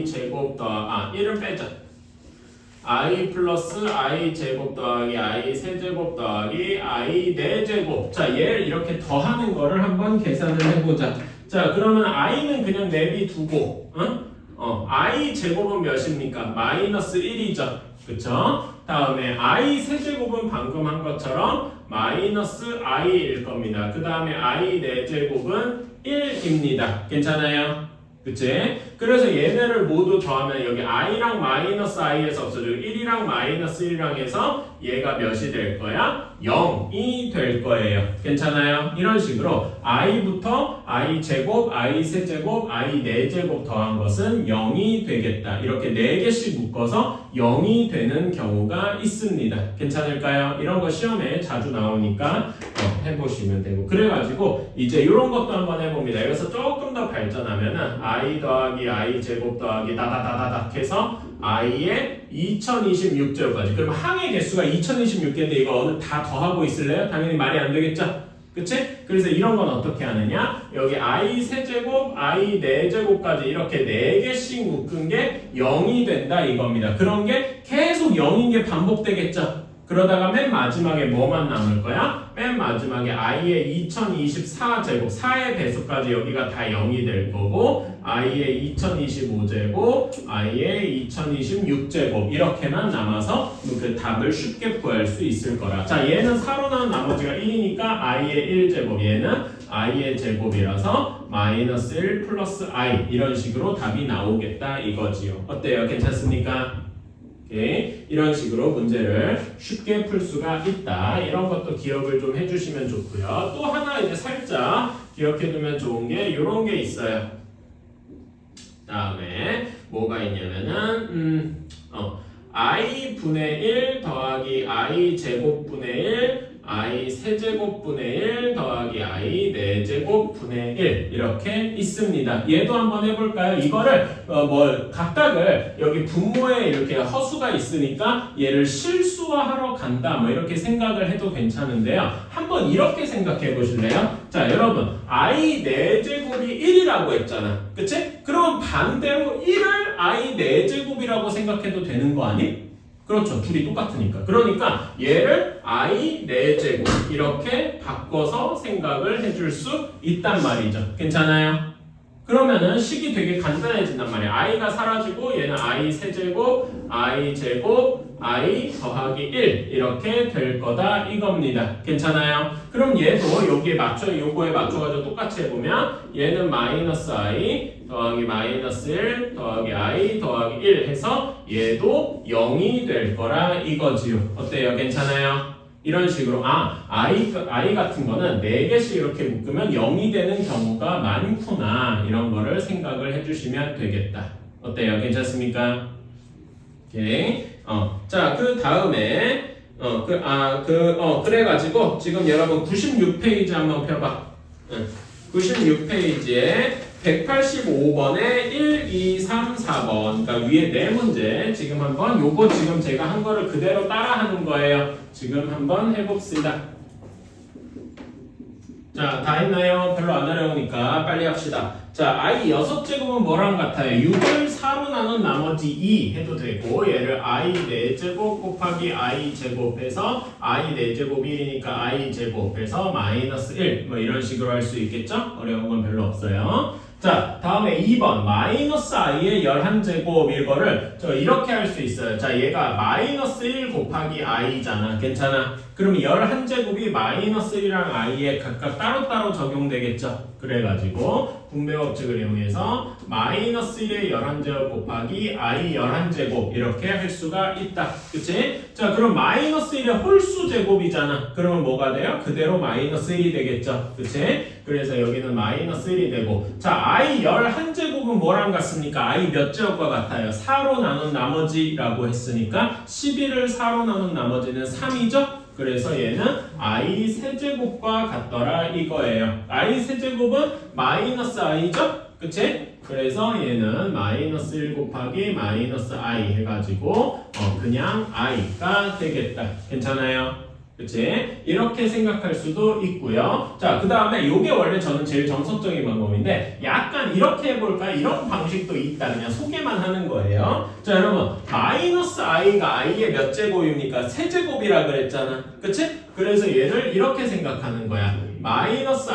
제곱 1을 빼자. i 플러스 i 제곱 더하기 i 세제곱 더하기 i 4제곱. 자, 얘를 이렇게 더하는 거를 한번 계산을 해보자. 자, 그러면 i는 그냥 내비두고, i 제곱은 몇입니까? 마이너스 1이죠. 그쵸? 다음에 i 세제곱은 방금 한 것처럼 마이너스 i일 겁니다. 그 다음에 i 4제곱은 1입니다. 괜찮아요? 그치? 그래서 얘네를 모두 더하면 여기 i랑 마이너스 i에서 없어지고 1이랑 마이너스 1이랑 해서 얘가 몇이 될 거야? 0이 될 거예요. 괜찮아요? 이런 식으로 i부터 i 제곱, i 세제곱, i 4제곱 더한 것은 0이 되겠다. 이렇게 4개씩 묶어서 0이 되는 경우가 있습니다. 괜찮을까요? 이런 거 시험에 자주 나오니까 해보시면 되고, 그래가지고 이제 이런 것도 한번 해봅니다. 여기서 조금 더 발전하면은 i 더하기 i 제곱 더하기 다다다다닥 해서 i의 2026제곱까지. 그럼 항의 개수가 2026개인데 이거 다 더하고 있을래요? 당연히 말이 안 되겠죠? 그치? 그래서 이런 건 어떻게 하느냐? 여기 i 세제곱, i 4제곱까지 이렇게 4개씩 묶은 게 0이 된다 이겁니다. 그런 게 계속 0인 게 반복되겠죠? 그러다가 맨 마지막에 뭐만 남을 거야? 맨 마지막에 i의 2024제곱, 4의 배수까지 여기가 다 0이 될 거고, i의 2025제곱, i의 2026제곱 이렇게만 남아서 그 답을 쉽게 구할 수 있을 거라. 자, 얘는 4로 나온 나머지가 1이니까 i의 1제곱, 얘는 i의 제곱이라서 마이너스 1 플러스 i 이런 식으로 답이 나오겠다 이거지요. 어때요? 괜찮습니까? 오케이. 이런 식으로 문제를 쉽게 풀 수가 있다. 이런 것도 기억을 좀 해주시면 좋고요. 또 하나 이제 살짝 기억해두면 좋은 게 이런 게 있어요. 다음에 뭐가 있냐면은 i 분의 1 더하기 i 제곱 분의 1 i 세제곱 분의 1 더하기 i 4제곱 분의 1 이렇게 있습니다. 얘도 한번 해볼까요? 이거를 각각을 여기 분모에 이렇게 허수가 있으니까 얘를 실수화하러 간다 뭐 이렇게 생각을 해도 괜찮은데요. 한번 이렇게 생각해 보실래요? 자, 여러분 i 4제곱이 1이라고 했잖아. 그치? 그럼 반대로 1을 i 4제곱이라고 생각해도 되는 거 아니? 그렇죠. 둘이 똑같으니까. 그러니까 얘를 i 4제곱 이렇게 바꿔서 생각을 해줄 수 있단 말이죠. 괜찮아요? 그러면은 식이 되게 간단해진단 말이야. i가 사라지고 얘는 i 세제곱, i 제곱, i 더하기 1 이렇게 될 거다 이겁니다. 괜찮아요? 그럼 얘도 요거에 맞춰가지고 똑같이 해보면 얘는 마이너스 i 더하기 마이너스 1 더하기 i 더하기 1 해서 얘도 0이 될 거라 이거지요. 어때요? 괜찮아요? 이런 식으로 i 같은 거는 4개씩 이렇게 묶으면 0이 되는 경우가 많구나 이런 거를 생각을 해주시면 되겠다. 어때요? 괜찮습니까? 오케이. 자, 그 다음에 그래가지고 지금 여러분 96페이지 한번 펴봐. 96페이지에 185번에 1, 2, 3, 4번 그러니까 위에 4문제 지금 한번 요거 지금 제가 한 거를 그대로 따라하는 거예요. 지금 한번 해봅시다. 자, 다 했나요? 별로 안 어려우니까 빨리 합시다. 자, i 6제곱은 뭐랑 같아요? 6을 4로 나눈 나머지 2 해도 되고 얘를 i 4제곱 곱하기 i 제곱해서 i 4제곱 1이니까 i 제곱해서 마이너스 1 뭐 이런 식으로 할 수 있겠죠? 어려운 건 별로 없어요. 자, 다음에 2번 마이너스 i의 11제곱 이거를 이렇게 할 수 있어요. 자, 얘가 마이너스 1 곱하기 i잖아. 괜찮아? 그러면 11제곱이 마이너스 1이랑 i에 각각 따로따로 적용되겠죠? 그래가지고 분배법칙을 이용해서 마이너스 1의 11제곱 곱하기 i 11제곱 이렇게 할 수가 있다. 그치? 자, 그럼 마이너스 1의 홀수 제곱이잖아. 그러면 뭐가 돼요? 그대로 마이너스 1이 되겠죠. 그치? 그래서 여기는 마이너스 1이 되고 자, i 11제곱은 뭐랑 같습니까? i 몇 제곱과 같아요? 4로 나눈 나머지라고 했으니까 11을 4로 나눈 나머지는 3이죠? 그래서 얘는 i 세제곱과 같더라 이거예요. i 세제곱은 마이너스 i죠? 그치? 그래서 얘는 마이너스 1 곱하기 마이너스 i 해가지고 그냥 i가 되겠다. 괜찮아요? 그치? 이렇게 생각할 수도 있고요. 자, 그 다음에 요게 원래 저는 제일 정석적인 방법인데 약간 이렇게 해볼까? 이런 방식도 있다. 그냥 소개만 하는 거예요. 자, 여러분 마이너스 i가 i의 몇 제곱입니까? 세제곱이라 그랬잖아. 그치? 그래서 얘를 이렇게 생각하는 거야. 마이너스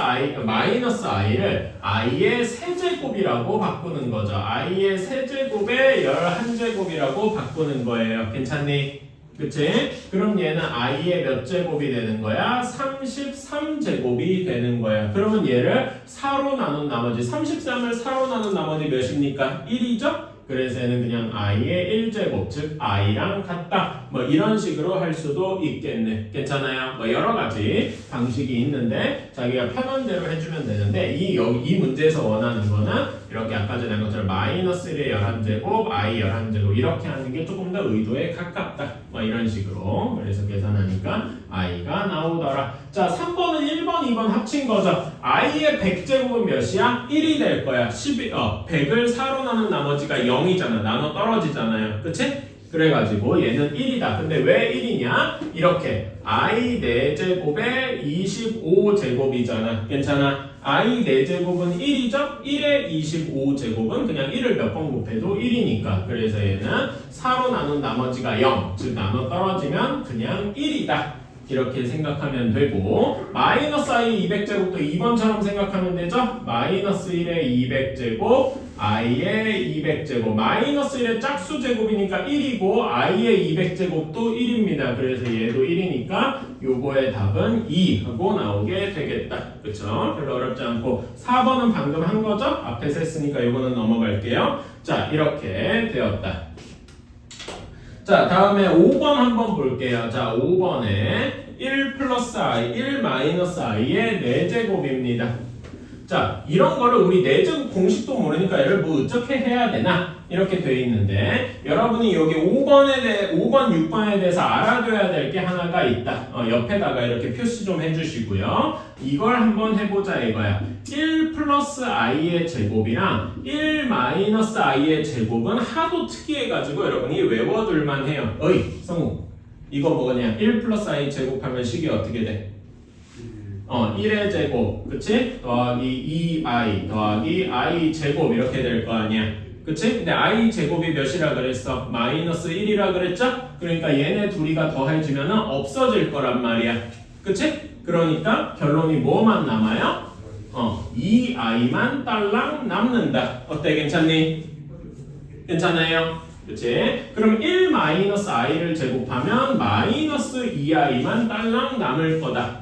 i를 i의 세제곱이라고 바꾸는 거죠. i의 세제곱에 11제곱이라고 바꾸는 거예요. 괜찮니? 그치? 그럼 얘는 i의 몇 제곱이 되는 거야? 33제곱이 되는 거야. 그러면 얘를 4로 나눈 나머지 33을 4로 나눈 나머지 몇입니까? 1이죠? 그래서 얘는 그냥 i의 1제곱, 즉 i랑 같다. 뭐 이런 식으로 할 수도 있겠네. 괜찮아요? 뭐 여러 가지 방식이 있는데 자기가 편한 대로 해주면 되는데 이 문제에서 원하는 거는 이렇게 아까 전에 한 것처럼 마이너스 1의 11제곱, i 11제곱 이렇게 하는 게 조금 더 의도에 가깝다. 뭐 이런 식으로. 그래서 계산하니까 i가 나오더라. 자, 3번은 1번, 2번 합친 거죠. i의 100제곱은 몇이야? 1이 될 거야. 100을 4로 나눈 나머지가 0이잖아. 나눠 떨어지잖아요. 그치? 그래가지고 얘는 1이다. 근데 왜 1이냐? 이렇게 i 4제곱에 25제곱이잖아. 괜찮아? i 4제곱은 1이죠? 1에 25제곱은 그냥 1을 몇 번 곱해도 1이니까. 그래서 얘는 4로 나눈 나머지가 0. 즉 나눠 떨어지면 그냥 1이다. 이렇게 생각하면 되고 마이너스 i 200제곱도 2번처럼 생각하면 되죠? 마이너스 1의 200제곱 i의 200제곱 마이너스 1의 짝수 제곱이니까 1이고 i의 200제곱도 1입니다. 그래서 얘도 1이니까 요거의 답은 2 하고 나오게 되겠다. 그쵸? 별로 어렵지 않고 4번은 방금 한 거죠? 앞에서 했으니까 요거는 넘어갈게요. 자, 이렇게 되었다. 자, 다음에 5번 한번 볼게요. 자, 5번에 1 플러스 i, 1 마이너스 i의 4제곱입니다. 자, 이런 거를 우리 4제곱 공식도 모르니까 얘를 뭐 어떻게 해야 되나? 이렇게 돼 있는데 여러분이 여기 5번, 6번에 대해서 알아둬야 될 게 하나가 있다. 옆에다가 이렇게 표시 좀 해주시고요. 이걸 한번 해보자 이거야. 1 플러스 i의 제곱이랑 1 마이너스 i의 제곱은 하도 특이해가지고 여러분이 외워둘만 해요. 어이, 성우. 이거 뭐냐? 1 플러스 i 제곱하면 식이 어떻게 돼? 1의 제곱, 그치? 더하기 2i 더하기 i 제곱 이렇게 될 거 아니야. 그치? 근데 i 제곱이 몇이라 그랬어? 마이너스 1이라 그랬죠? 그러니까 얘네 둘이가 더해지면 없어질 거란 말이야. 그치? 그러니까 결론이 뭐만 남아요? 2i만 딸랑 남는다. 어때? 괜찮니? 괜찮아요? 그치? 그럼 1 마이너스 i를 제곱하면 마이너스 2i만 딸랑 남을 거다.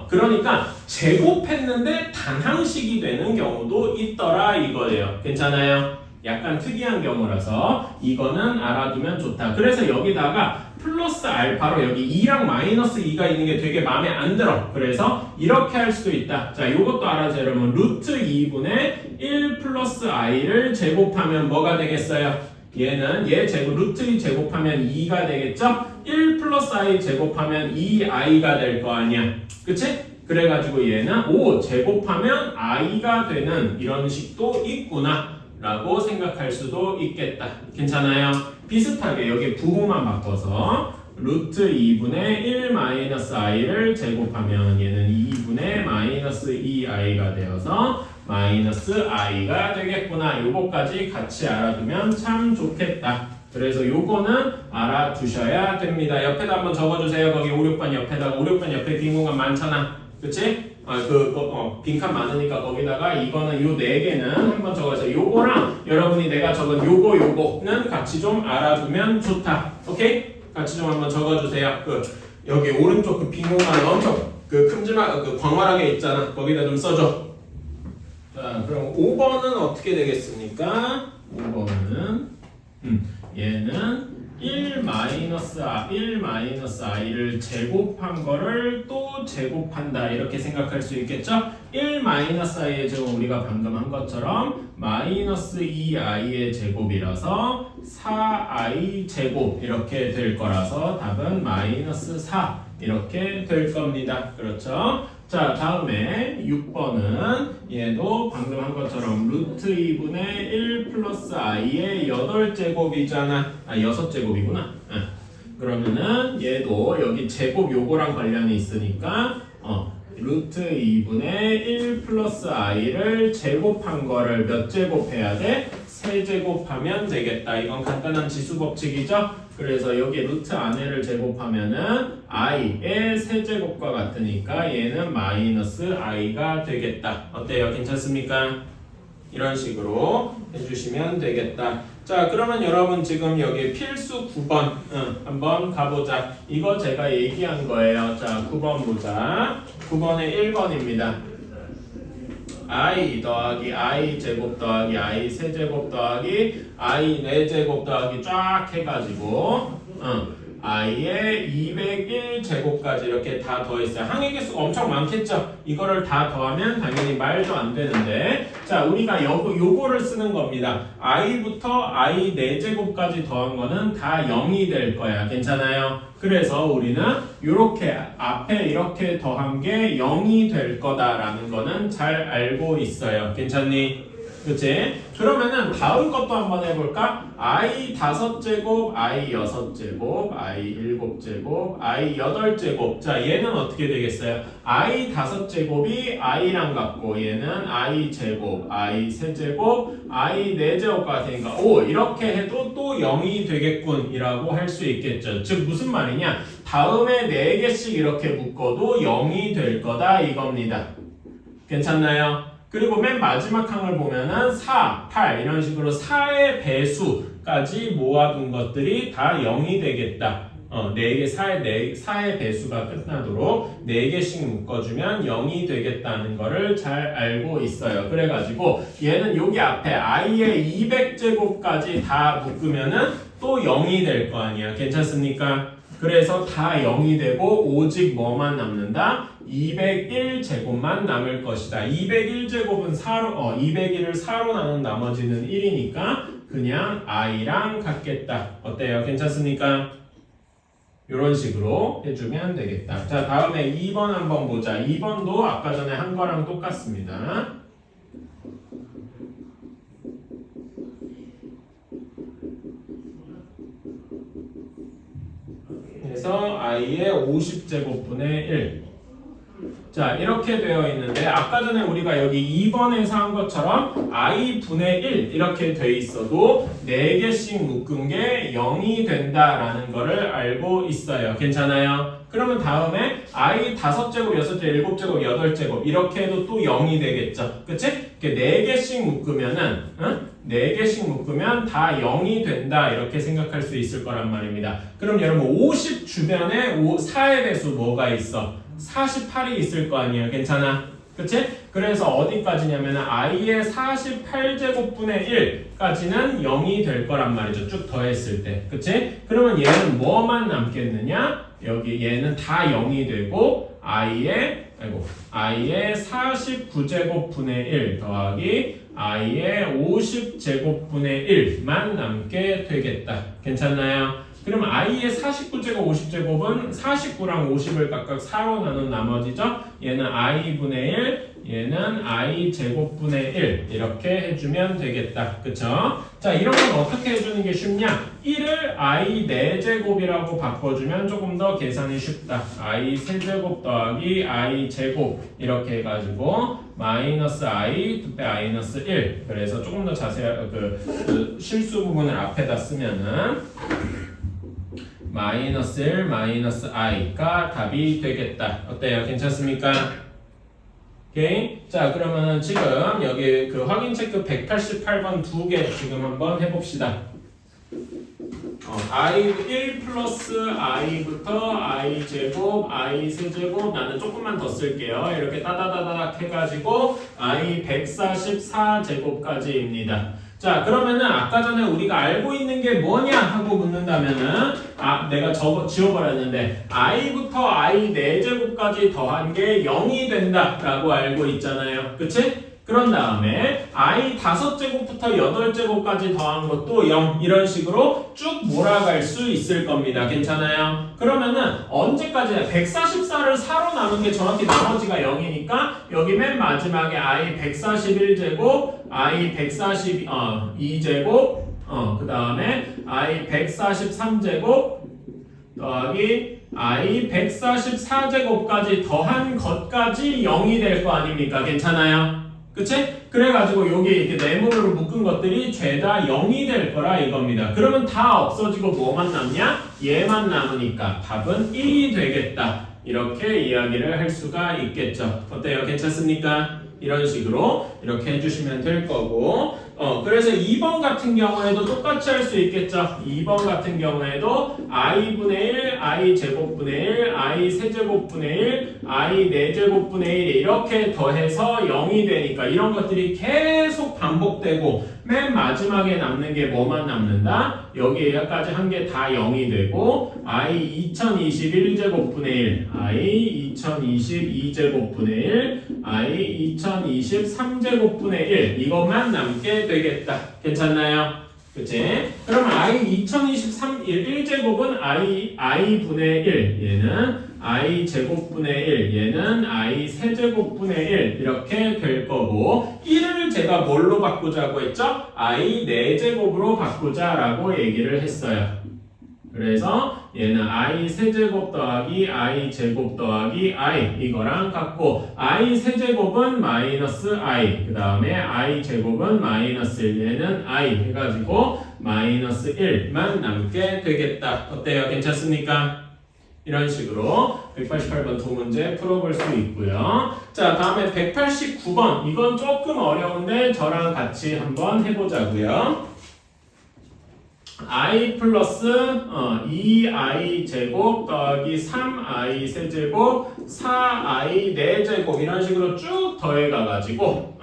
그러니까 제곱했는데 단항식이 되는 경우도 있더라 이거예요. 괜찮아요? 약간 특이한 경우라서 이거는 알아두면 좋다. 그래서 여기다가 플러스 알파로 여기 2랑 마이너스 2가 있는 게 되게 마음에 안 들어. 그래서 이렇게 할 수도 있다. 자, 이것도 알아서 여러분 루트 2분의 1 플러스 i를 제곱하면 뭐가 되겠어요? 얘는 얘 제곱 루트 2 제곱하면 2가 되겠죠? 1 플러스 i 제곱하면 2i가 될 거 아니야. 그치? 그래가지고 얘는 5 제곱하면 i가 되는 이런 식도 있구나 라고 생각할 수도 있겠다. 괜찮아요? 비슷하게 여기 부호만 바꿔서 루트 2분의 1 마이너스 i를 제곱하면 얘는 2분의 마이너스 2i가 되어서 마이너스 i가 되겠구나. 요거까지 같이 알아두면 참 좋겠다. 그래서 요거는 알아두셔야 됩니다. 옆에다 한번 적어주세요. 거기 5, 6번 옆에다가 5, 6번 옆에 빈 공간 많잖아. 그치? 빈칸 많으니까 거기다가 이거는 요 4개는 한번 적어주세요. 요거랑 여러분이 내가 적은 요거는 같이 좀 알아두면 좋다. 오케이? 같이 좀 한번 적어주세요. 여기 오른쪽 그 빈 공간 엄청 광활하게 있잖아. 거기다 좀 써줘. 자, 그럼 5번은 어떻게 되겠습니까? 5번은 얘는 1 마이너스 i를 제곱한 거를 또 제곱한다 이렇게 생각할 수 있겠죠? 1 마이너스 i의 제곱 우리가 방금 한 것처럼 마이너스 2i의 제곱이라서 4i 제곱 이렇게 될 거라서 답은 마이너스 4 이렇게 될 겁니다. 그렇죠? 자, 다음에 6번은 얘도 방금 한 것처럼 루트 2분의 1 플러스 i의 8제곱이잖아. 6제곱이구나. 그러면은 얘도 여기 제곱 요거랑 관련이 있으니까 루트 2분의 1 플러스 i를 제곱한 거를 몇 제곱해야 돼? 3제곱하면 되겠다. 이건 간단한 지수 법칙이죠? 그래서 여기 루트 안에를 제곱하면은 i의 세제곱과 같으니까 얘는 마이너스 i가 되겠다. 어때요? 괜찮습니까? 이런 식으로 해주시면 되겠다. 자, 그러면 여러분 지금 여기 필수 9번 한번 가보자. 이거 제가 얘기한 거예요. 자, 9번 보자. 9번의 1번입니다. i 더하기 i 제곱 더하기 i 세제곱 더하기 i 4제곱 더하기 쫙 해가지고 i의 201제곱까지 이렇게 다 더했어요. 항의 개수가 엄청 많겠죠? 이거를 다 더하면 당연히 말도 안 되는데, 자, 우리가 요거를 쓰는 겁니다. i부터 i 4제곱까지 더한 거는 다 0이 될 거야. 괜찮아요? 그래서 우리는 이렇게 앞에 이렇게 더한 게 0이 될 거다라는 거는 잘 알고 있어요. 괜찮니? 그치? 그러면은 다음 것도 한번 해볼까? i 5제곱, i 6제곱, i 7제곱, i 8제곱. 자, 얘는 어떻게 되겠어요? i 5제곱이 i랑 같고, 얘는 i 제곱, i 세제곱, i 4제곱가 되니까 오, 이렇게 해도 또 0이 되겠군 이라고 할 수 있겠죠. 즉 무슨 말이냐? 다음에 4개씩 이렇게 묶어도 0이 될 거다 이겁니다. 괜찮나요? 그리고 맨 마지막 항을 보면은 4, 8 이런 식으로 4의 배수까지 모아둔 것들이 다 0이 되겠다. 4개, 4의 배수가 끝나도록 4개씩 묶어주면 0이 되겠다는 거를 잘 알고 있어요. 그래가지고 얘는 여기 앞에 i의 200제곱까지 다 묶으면은 또 0이 될 거 아니야. 괜찮습니까? 그래서 다 0이 되고 오직 뭐만 남는다? 201제곱만 남을 것이다. 201제곱은 201을 4로 나눈 나머지는 1이니까 그냥 i랑 같겠다. 어때요? 괜찮습니까? 이런 식으로 해주면 되겠다. 자, 다음에 2번 한번 보자. 2번도 아까 전에 한 거랑 똑같습니다. 그래서 i의 50제곱분의 1. 자, 이렇게 되어 있는데 아까 전에 우리가 여기 2번에서 한 것처럼 i분의 1 이렇게 돼 있어도 4개씩 묶은 게 0이 된다라는 거를 알고 있어요. 괜찮아요? 그러면 다음에 i 5제곱, 6제곱, 7제곱, 8제곱 이렇게 해도 또 0이 되겠죠. 그치? 이렇게 4개씩 묶으면은 4개씩 묶으면 다 0이 된다 이렇게 생각할 수 있을 거란 말입니다. 그럼 여러분 50 주변에 4의 배수 뭐가 있어? 48이 있을 거 아니에요. 괜찮아? 그치? 그래서 어디까지냐면 i의 48제곱분의 1까지는 0이 될 거란 말이죠. 쭉 더했을 때. 그치? 그러면 얘는 뭐만 남겠느냐? 여기 얘는 다 0이 되고 i의 49제곱분의 1 더하기 i의 50제곱분의 1만 남게 되겠다. 괜찮나요? 그러면 i의 49제곱, 50제곱은 49랑 50을 각각 4로 나눈 나머지죠? 얘는 i분의 1, 얘는 i 제곱분의 1 이렇게 해주면 되겠다. 그쵸? 자, 이런 건 어떻게 해주는 게 쉽냐? 1을 i 4제곱이라고 바꿔주면 조금 더 계산이 쉽다. i 세제곱 더하기 i 제곱 이렇게 해가지고 마이너스 i 두 배 마이너스 1. 그래서 조금 더 자세한 그 실수 부분을 앞에다 쓰면은 마이너스 1 마이너스 i가 답이 되겠다. 어때요? 괜찮습니까? 오케이. 자, 그러면은 지금 여기 그 확인 체크 188번 2개 지금 한번 해봅시다. i 1 플러스 i부터 i 제곱, i 세제곱 나는 조금만 더 쓸게요. 이렇게 따다다닥 해가지고 i 144제곱까지입니다. 자, 그러면은 아까 전에 우리가 알고 있는 게 뭐냐 하고 묻는다면은 내가 지워버렸는데 i부터 i 4제곱까지 더한 게 0이 된다 라고 알고 있잖아요. 그치? 그런 다음에 i 5제곱부터 8제곱까지 더한 것도 0 이런 식으로 쭉 몰아갈 수 있을 겁니다. 괜찮아요? 그러면은 언제까지나 144를 4로 나눈 게 정확히 나머지가 0이니까 여기 맨 마지막에 i 141제곱, i 142제곱, 그 다음에 i 143제곱 더하기 i 144제곱까지 더한 것까지 0이 될 거 아닙니까? 괜찮아요? 그치? 그래가지고 여기 이렇게 네모로 묶은 것들이 죄다 0이 될 거라 이겁니다. 그러면 다 없어지고 뭐만 남냐? 얘만 남으니까 답은 1이 되겠다. 이렇게 이야기를 할 수가 있겠죠. 어때요? 괜찮습니까? 이런 식으로 이렇게 해주시면 될 거고, 그래서 2번 같은 경우에도 똑같이 할 수 있겠죠. 2번 같은 경우에도 i분의 1, i 제곱분의 1, i 세제곱분의 1, i 4제곱분의 1 이렇게 더해서 0이 되니까 이런 것들이 계속 반복되고 맨 마지막에 남는 게 뭐만 남는다? 여기까지 한 게 다 0이 되고 i 2021제곱분의 1, i 2022제곱분의 1, i 2023제곱분의 1 이것만 남게 되겠다. 괜찮나요? 그치? 그럼 i 2023 1제곱은 i분의 1 얘는 i 제곱분의 1 얘는 i 세제곱분의 1 이렇게 될 거고 1을 제가 뭘로 바꾸자고 했죠? i 4제곱으로 바꾸자라고 얘기를 했어요. 그래서 얘는 i 세제곱 더하기 i 제곱 더하기 i 이거랑 같고 i 세제곱은 마이너스 i 그 다음에 i 제곱은 마이너스 1 얘는 i 해가지고 마이너스 1만 남게 되겠다. 어때요? 괜찮습니까? 이런 식으로 188번 두 문제 풀어볼 수 있고요. 자, 다음에 189번 이건 조금 어려운데 저랑 같이 한번 해보자고요. i 플러스 2i 제곱 더하기 3i 세제곱 4i 4제곱 이런 식으로 쭉 더해가가지고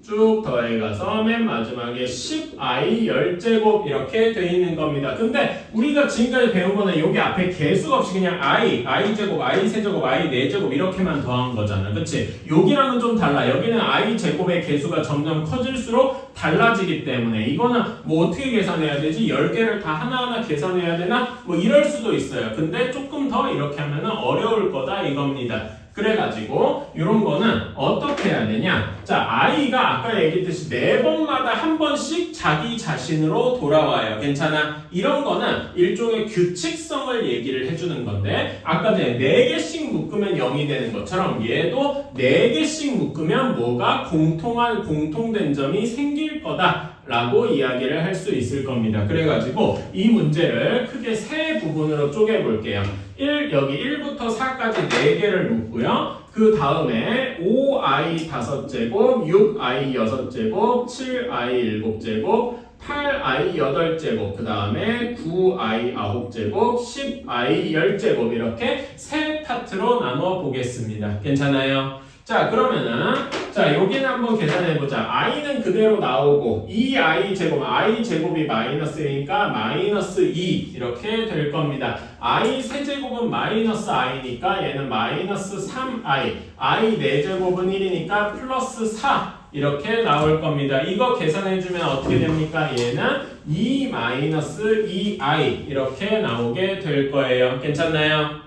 쭉 더해가서 맨 마지막에 10i 10제곱 이렇게 돼 있는 겁니다. 근데 우리가 지금까지 배운 거는 여기 앞에 개수가 없이 그냥 i 제곱, i 세제곱, i 4제곱 이렇게만 더한 거잖아. 그치? 여기랑은 좀 달라. 여기는 i 제곱의 개수가 점점 커질수록 달라지기 때문에 이거는 뭐 어떻게 계산해야 되지? 10개를 다 하나하나 계산해야 되나? 뭐 이럴 수도 있어요. 근데 조금 더 이렇게 하면 어려울 거다 이겁니다. 그래가지고 이런 거는 어떻게 해야 되냐? 자, i가 아까 얘기했듯이 4번마다 한 번씩 자기 자신으로 돌아와요. 괜찮아? 이런 거는 일종의 규칙성을 얘기를 해주는 건데 아까 전에 4개씩 묶으면 0이 되는 것처럼 얘도 4개씩 묶으면 뭐가 공통된 점이 생길 거다 라고 이야기를 할 수 있을 겁니다. 그래가지고 이 문제를 크게 세 부분으로 쪼개볼게요. 여기 1부터 4까지 4개를 묶고요. 그 다음에 5i 5제곱, 6i 6제곱, 7i 7제곱, 8i 8제곱, 그 다음에 9i 9제곱, 10i 10제곱 이렇게 세 파트로 나눠 보겠습니다. 괜찮아요? 자, 그러면은 자, 여기는 한번 계산해보자. i는 그대로 나오고 2i 제곱, i 제곱이 마이너스니까 마이너스 2 이렇게 될 겁니다. i 세제곱은 마이너스 i니까 얘는 마이너스 3i, i 4제곱은 1이니까 플러스 4 이렇게 나올 겁니다. 이거 계산해주면 어떻게 됩니까? 얘는 2 마이너스 2i 이렇게 나오게 될 거예요. 괜찮나요?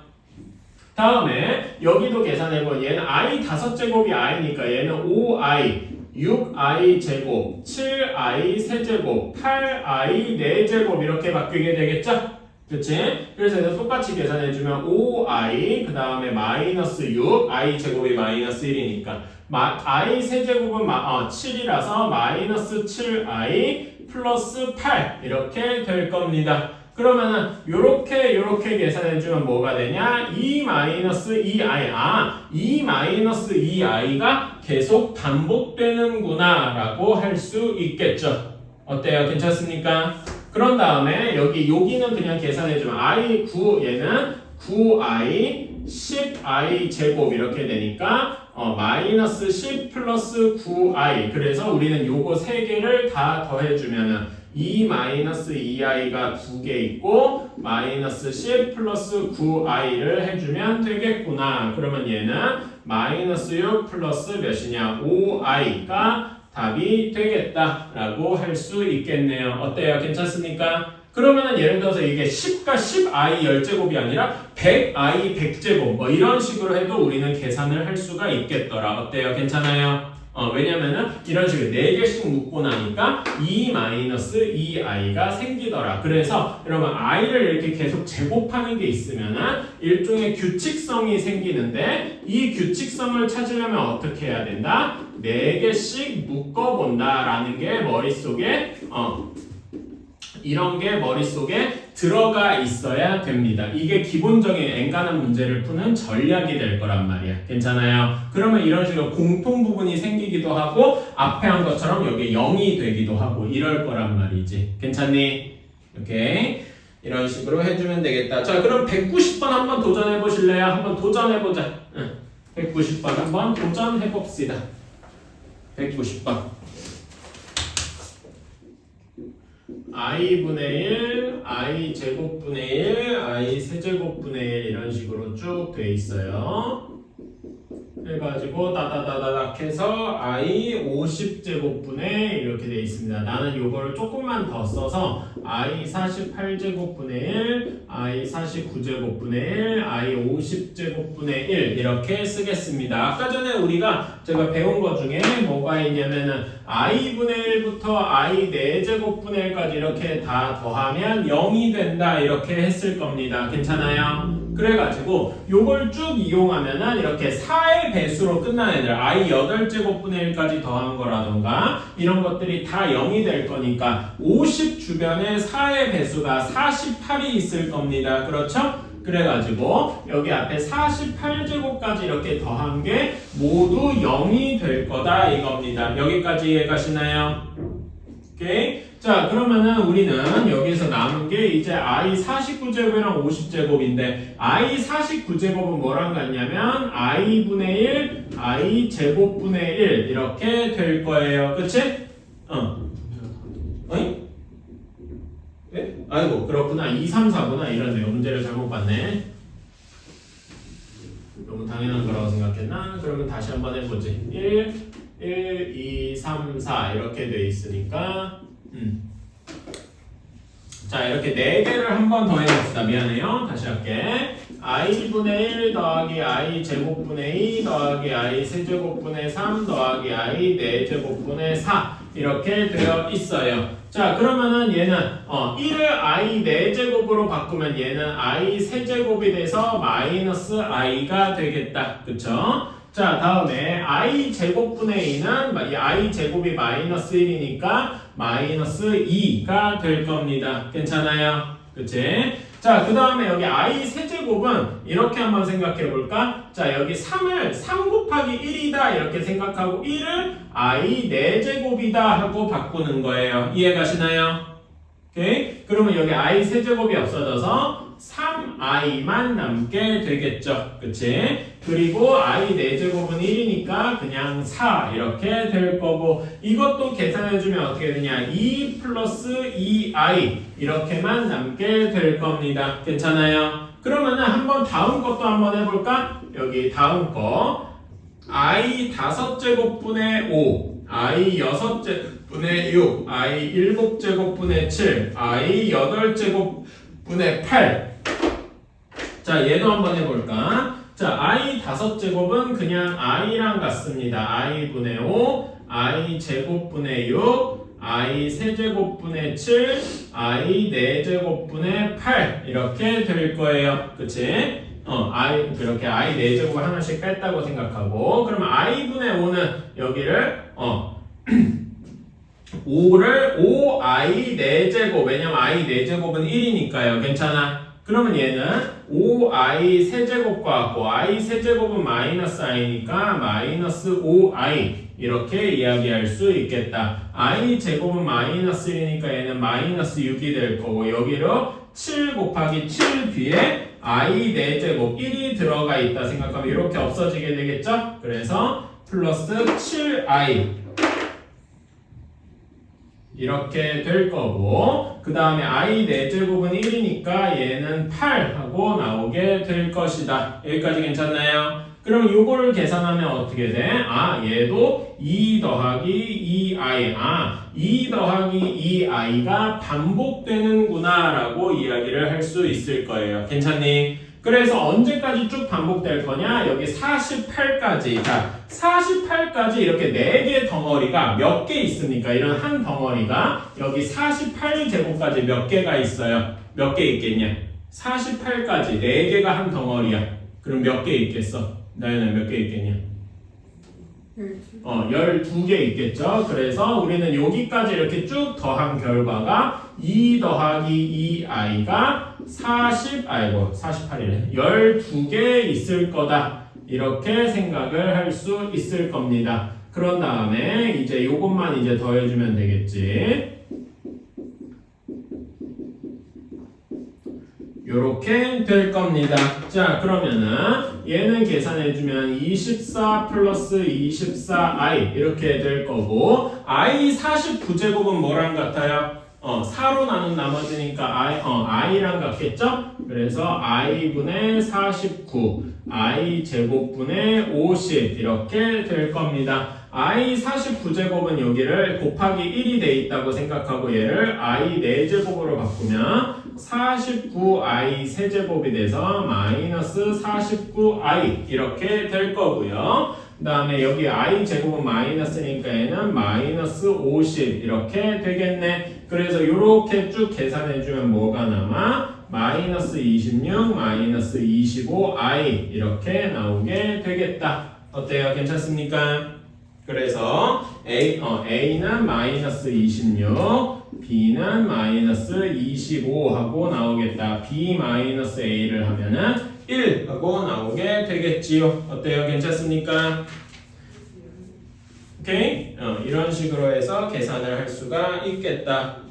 다음에 여기도 계산해보면 얘는 i 5제곱이 i니까 얘는 5i, 6i 제곱, 7i 세제곱, 8i 4제곱 이렇게 바뀌게 되겠죠? 그치? 그래서 얘는 똑같이 계산해주면 5i 그 다음에 마이너스 6, i 제곱이 마이너스 1이니까 i 세제곱은 7이라서 마이너스 7i 플러스 8 이렇게 될 겁니다. 그러면은 요렇게 계산해주면 뭐가 되냐? 2-2i 2-2i가 계속 반복되는구나 라고 할 수 있겠죠. 어때요? 괜찮습니까? 그런 다음에 여기는 그냥 계산해주면 i 9 얘는 9i 10i 제곱 이렇게 되니까 마이너스 10 플러스 9i 그래서 우리는 요거 3개를 다 더해주면은 2 마이너스 2i가 2개 있고 마이너스 10 플러스 9i를 해주면 되겠구나. 그러면 얘는 마이너스 6 플러스 몇이냐 5i가 답이 되겠다라고 할 수 있겠네요. 어때요? 괜찮습니까? 그러면 예를 들어서 이게 10과 10i 10제곱이 아니라 100i 100제곱 뭐 이런 식으로 해도 우리는 계산을 할 수가 있겠더라. 어때요? 괜찮아요? 왜냐면은 이런 식으로 4개씩 묶고 나니까 2-2i가 생기더라. 그래서 여러분 i를 이렇게 계속 제곱하는 게 있으면은 일종의 규칙성이 생기는데 이 규칙성을 찾으려면 어떻게 해야 된다? 4개씩 묶어본다 라는 게 머릿속에 이런 게 머릿속에 들어가 있어야 됩니다. 이게 기본적인 엔간한 문제를 푸는 전략이 될 거란 말이야. 괜찮아요? 그러면 이런 식으로 공통 부분이 생기기도 하고 앞에 한 것처럼 여기 0이 되기도 하고 이럴 거란 말이지. 괜찮니? 오케이. 이런 식으로 해주면 되겠다. 자, 그럼 190번 한번 도전해 보실래요? 한번 도전해 보자. 190번 한번 도전해 봅시다. 190번. i분의 1, i 제곱분의 1, i 세제곱분의 1 이런 식으로 쭉 돼 있어요. 해가지고 다다다다닥 해서 i 50제곱분의 이렇게 돼 있습니다. 나는 요거를 조금만 더 써서 i 48제곱분의 1, i 49제곱분의 1, i 50제곱분의 1 이렇게 쓰겠습니다. 아까 전에 제가 배운 것 중에 뭐가 있냐면은 i분의 1부터 i 4제곱분의 1까지 이렇게 다 더하면 0이 된다 이렇게 했을 겁니다. 괜찮아요? 그래가지고 요걸 쭉 이용하면은 이렇게 4의 배수로 끝나는 애들 i 8제곱분의 1까지 더한 거라던가 이런 것들이 다 0이 될 거니까 50 주변에 4의 배수가 48이 있을 겁니다. 그렇죠? 그래가지고 여기 앞에 48제곱까지 이렇게 더한 게 모두 0이 될 거다 이겁니다. 여기까지 이해가시나요? 오케이. 자, 그러면은 우리는 여기서 남은 게 이제 i 49제곱이랑 50제곱인데 i 49제곱은 뭐랑 같냐면 i분의 1, i 제곱분의 1 이렇게 될 거예요. 그치? 어이? 네? 아이고 그렇구나. 2, 3, 4구나. 이렇네요. 문제를 잘못 봤네. 너무 당연한 거라고 생각했나? 그러면 다시 한번 해보지. 1, 2, 3, 4 이렇게 돼 있으니까 자, 이렇게 4개를 한 번 더 해봅시다. 미안해요. 다시 할게. i분의 1 더하기 i 제곱분의 2 더하기 i 세제곱분의 3 더하기 i 4제곱분의 4 이렇게 되어 있어요. 자, 그러면은 얘는 1을 i 4제곱으로 바꾸면 얘는 i 세제곱이 돼서 마이너스 i가 되겠다. 그쵸? 자, 다음에 i 제곱분의 2는 이 i 제곱이 마이너스 1이니까 마이너스 2가 될 겁니다. 괜찮아요? 그치? 자, 그 다음에 여기 i 세제곱은 이렇게 한번 생각해 볼까? 자, 여기 3을 3 곱하기 1이다 이렇게 생각하고 1을 i 4제곱이다 하고 바꾸는 거예요. 이해가시나요? 오케이? 그러면 여기 i 세제곱이 없어져서 3i만 남게 되겠죠. 그치? 그리고 i 4제곱은 1이니까 그냥 4 이렇게 될 거고 이것도 계산해주면 어떻게 되냐 2 플러스 2i 이렇게만 남게 될 겁니다. 괜찮아요? 그러면은 한번 다음 것도 한번 해볼까? 여기 다음 거 i 5제곱분의 5 i 6제곱분의 6 i 7제곱분의 7 i 8제곱분의 8 자, 얘도 한번 해볼까? 자, i 5제곱은 그냥 i랑 같습니다. i분의 5, i 제곱분의 6, i 세제곱분의 7, i 4제곱분의 8 이렇게 될 거예요. 그치? 그렇게 i 4제곱을 하나씩 뺐다고 생각하고 그러면 i분의 5는 여기를 5를 5i 4제곱 왜냐면 i 4제곱은 1이니까요. 괜찮아? 그러면 얘는 5i 세제곱과 같고 i 세제곱은 마이너스 i니까 마이너스 5i 이렇게 이야기할 수 있겠다. i 제곱은 마이너스 1이니까 얘는 마이너스 6이 될 거고 여기로 7 곱하기 7 뒤에 i 4제곱 1이 들어가 있다 생각하면 이렇게 없어지게 되겠죠? 그래서 플러스 7i 이렇게 될 거고 그 다음에 i 4제곱은 1이니까 얘는 8 하고 나오게 될 것이다. 여기까지 괜찮나요? 그럼 요거를 계산하면 어떻게 돼? 얘도 2 더하기 2i 2 더하기 2i가 반복되는구나 라고 이야기를 할 수 있을 거예요. 괜찮니? 그래서 언제까지 쭉 반복될 거냐? 여기 48까지. 자, 48까지 이렇게 4개 덩어리가 몇 개 있습니까? 이런 한 덩어리가 여기 48제곱까지 몇 개가 있어요? 몇 개 있겠냐? 48까지 4개가 한 덩어리야. 그럼 몇 개 있겠어? 나연아 몇 개 있겠냐? 12개 있겠죠? 그래서 우리는 여기까지 이렇게 쭉 더한 결과가 2 더하기 2i가 48이래. 12개 있을 거다. 이렇게 생각을 할 수 있을 겁니다. 그런 다음에 이제 요것만 이제 더해주면 되겠지. 요렇게 될 겁니다. 자, 그러면은 얘는 계산해주면 24 플러스 24i 이렇게 될 거고 i 49제곱은 뭐랑 같아요? 4로 나눈 나머지니까 i랑 같겠죠? 그래서 i분의 49, i 제곱분의 50 이렇게 될 겁니다. i 49제곱은 여기를 곱하기 1이 돼 있다고 생각하고 얘를 i 4제곱으로 바꾸면 49i 세제곱이 돼서 마이너스 49i 이렇게 될 거고요. 그 다음에 여기 i 제곱은 마이너스니까 얘는 마이너스 50 이렇게 되겠네. 그래서 이렇게 쭉 계산해주면 뭐가 남아? 마이너스 26, 마이너스 25i 이렇게 나오게 되겠다. 어때요? 괜찮습니까? 그래서 A는 마이너스 26, B는 마이너스 25 하고 나오겠다. B 마이너스 A를 하면은 1 하고 나오게 되겠지요. 어때요? 괜찮습니까? 오케이? 이런 식으로 해서 계산을 할 수가 있겠다.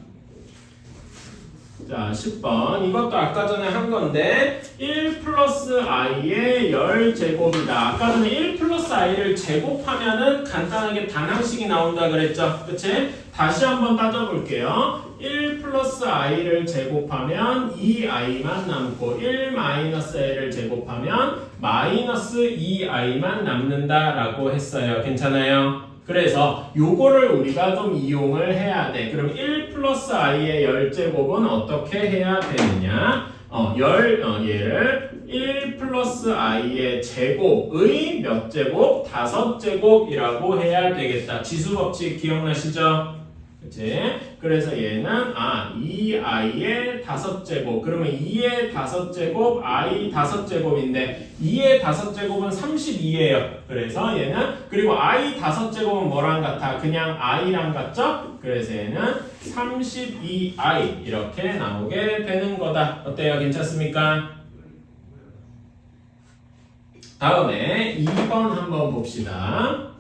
자, 10번. 이것도 아까 전에 한 건데 1 플러스 i의 10제곱이다. 아까 전에 1 플러스 i를 제곱하면은 간단하게 단항식이 나온다 그랬죠? 그치? 다시 한번 따져볼게요. 1 플러스 i를 제곱하면 2i만 남고 1 마이너스 i를 제곱하면 마이너스 2i만 남는다라고 했어요. 괜찮아요? 그래서 요거를 우리가 좀 이용을 해야 돼. 그럼 1 플러스 i의 10제곱은 어떻게 해야 되느냐? 얘를 1 플러스 i의 제곱의 몇 제곱? 5제곱이라고 해야 되겠다. 지수법칙 기억나시죠? 그치? 그래서 얘는 2i의 5제곱. 그러면 2의 5제곱, i 5제곱인데 2의 5제곱은 32예요. 그래서 얘는 그리고 i 5제곱은 뭐랑 같아? 그냥 i랑 같죠? 그래서 얘는 32i 이렇게 나오게 되는 거다. 어때요? 괜찮습니까? 다음에 2번 한번 봅시다.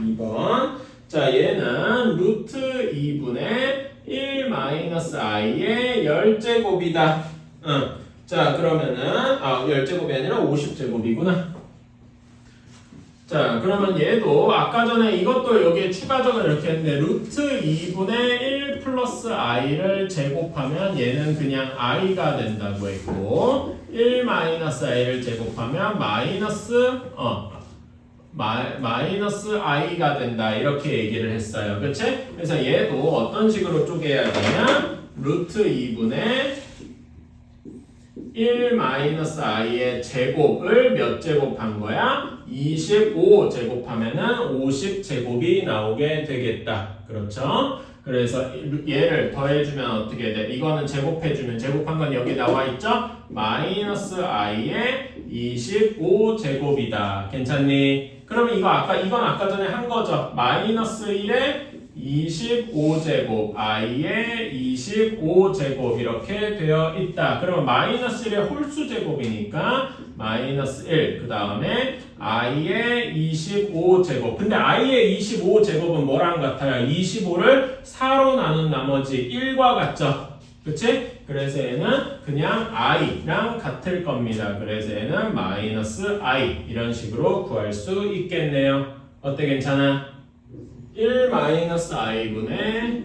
2번. 자, 얘는 루트 2분의 1 마이너스 i의 10제곱이다. 자, 그러면은 10제곱이 아니라 50제곱이구나. 자, 그러면 얘도 아까 전에 이것도 여기에 추가적으로 이렇게 했는데 루트 2분의 1 플러스 i를 제곱하면 얘는 그냥 i가 된다고 했고 1 마이너스 i를 제곱하면 마이너스 i가 된다 이렇게 얘기를 했어요. 그치? 그래서 얘도 어떤 식으로 쪼개야 되냐? 루트 2분의 1 마이너스 i의 제곱을 몇 제곱한 거야? 25 제곱하면은 50 제곱이 나오게 되겠다. 그렇죠? 그래서 얘를 더해주면 어떻게 돼? 이거는 제곱해주면 제곱한 건 여기 나와 있죠? 마이너스 i의 25 제곱이다. 괜찮니? 그러면 이건 아까 전에 한 거죠. 마이너스 1에 25제곱, i의 25제곱 이렇게 되어 있다. 그러면 마이너스 1의 홀수 제곱이니까 마이너스 1, 그 다음에 i의 25제곱. 근데 i의 25제곱은 뭐랑 같아요? 25를 4로 나눈 나머지 1과 같죠? 그치? 그래서 얘는 그냥 i랑 같을 겁니다. 그래서 얘는 마이너스 i 이런 식으로 구할 수 있겠네요. 어때? 괜찮아? 1 마이너스 i분의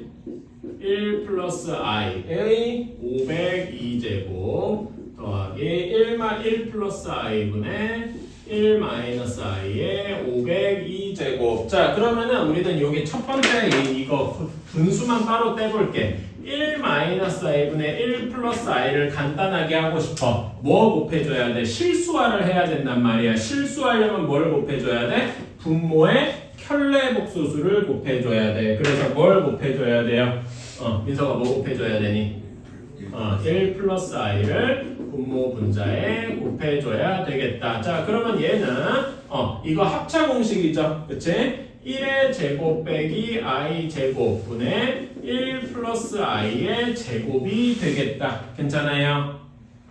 1 플러스 i의 502제곱 더하기 1 플러스 i분의 1 마이너스 i의 502제곱. 자, 그러면은 우리는 여기 첫 번째 이거 분수만 따로 떼볼게. 1 마이너스 i분의 1 플러스 i를 간단하게 하고 싶어. 뭐 곱해줘야 돼? 실수화를 해야 된단 말이야. 실수하려면 뭘 곱해줘야 돼? 분모의 켤레복소수를 곱해줘야 돼. 그래서 뭘 곱해줘야 돼요? 민서가 뭐 곱해줘야 되니? 1 플러스 i를 분모 분자에 곱해줘야 되겠다. 자, 그러면 얘는 이거 합차 공식이죠. 그치? 1의 제곱 빼기 i 제곱 분의 1 플러스 i의 제곱이 되겠다. 괜찮아요?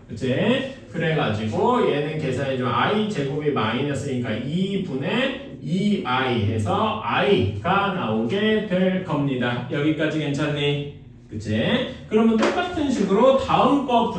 그치? 그래가지고 얘는 계산해주면 i 제곱이 마이너스니까 2분의 2i 해서 i가 나오게 될 겁니다. 여기까지 괜찮니? 그치? 그러면 똑같은 식으로 다음 거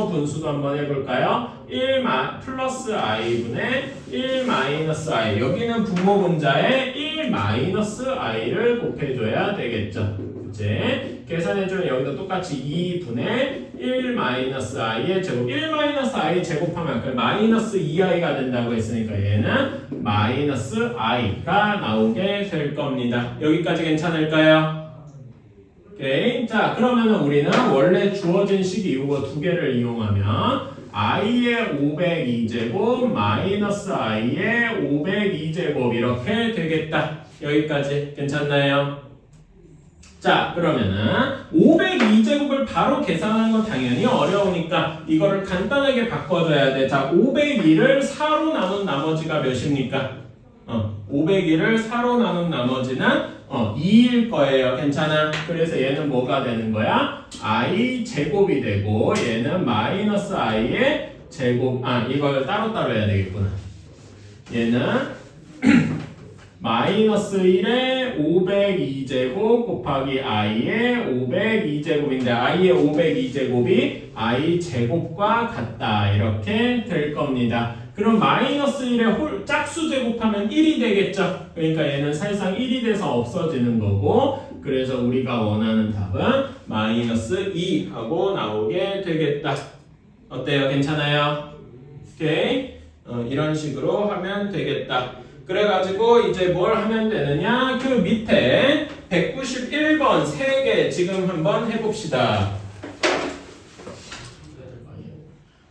분수도 한번 해볼까요? 1 플러스 i분의 1 마이너스 i. 여기는 분모분자에 1 마이너스 i를 곱해줘야 되겠죠. 그치? 계산해주면 여기도 똑같이 2분의 1 마이너스 i의 제곱. 1 마이너스 i 제곱하면 그 마이너스 2i가 된다고 했으니까 얘는 마이너스 i가 나오게 될 겁니다. 여기까지 괜찮을까요? 오케이. 자, 그러면은 우리는 원래 주어진 식이 이거 두 개를 이용하면 i의 502제곱 마이너스 i의 502제곱 이렇게 되겠다. 여기까지 괜찮나요? 자, 그러면은 502제곱을 바로 계산하는 건 당연히 어려우니까 이거를 간단하게 바꿔줘야 돼. 자, 502를 4로 나눈 나머지가 몇입니까? 502를 4로 나눈 나머지는 2일 거예요. 괜찮아? 그래서 얘는 뭐가 되는 거야? i 제곱이 되고 얘는 마이너스 i의 제곱. 이걸 따로따로 해야 되겠구나. 얘는 마이너스 1의 502제곱 곱하기 i의 502제곱인데 i의 502제곱이 i 제곱과 같다. 이렇게 될 겁니다. 그럼 마이너스 1의 짝수 제곱하면 1이 되겠죠. 그러니까 얘는 사실상 1이 돼서 없어지는 거고, 그래서 우리가 원하는 답은 마이너스 2 하고 나오게 되겠다. 어때요? 괜찮아요? 오케이? 이런 식으로 하면 되겠다. 그래가지고 이제 뭘 하면 되느냐? 그 밑에 191번 3개 지금 한번 해봅시다.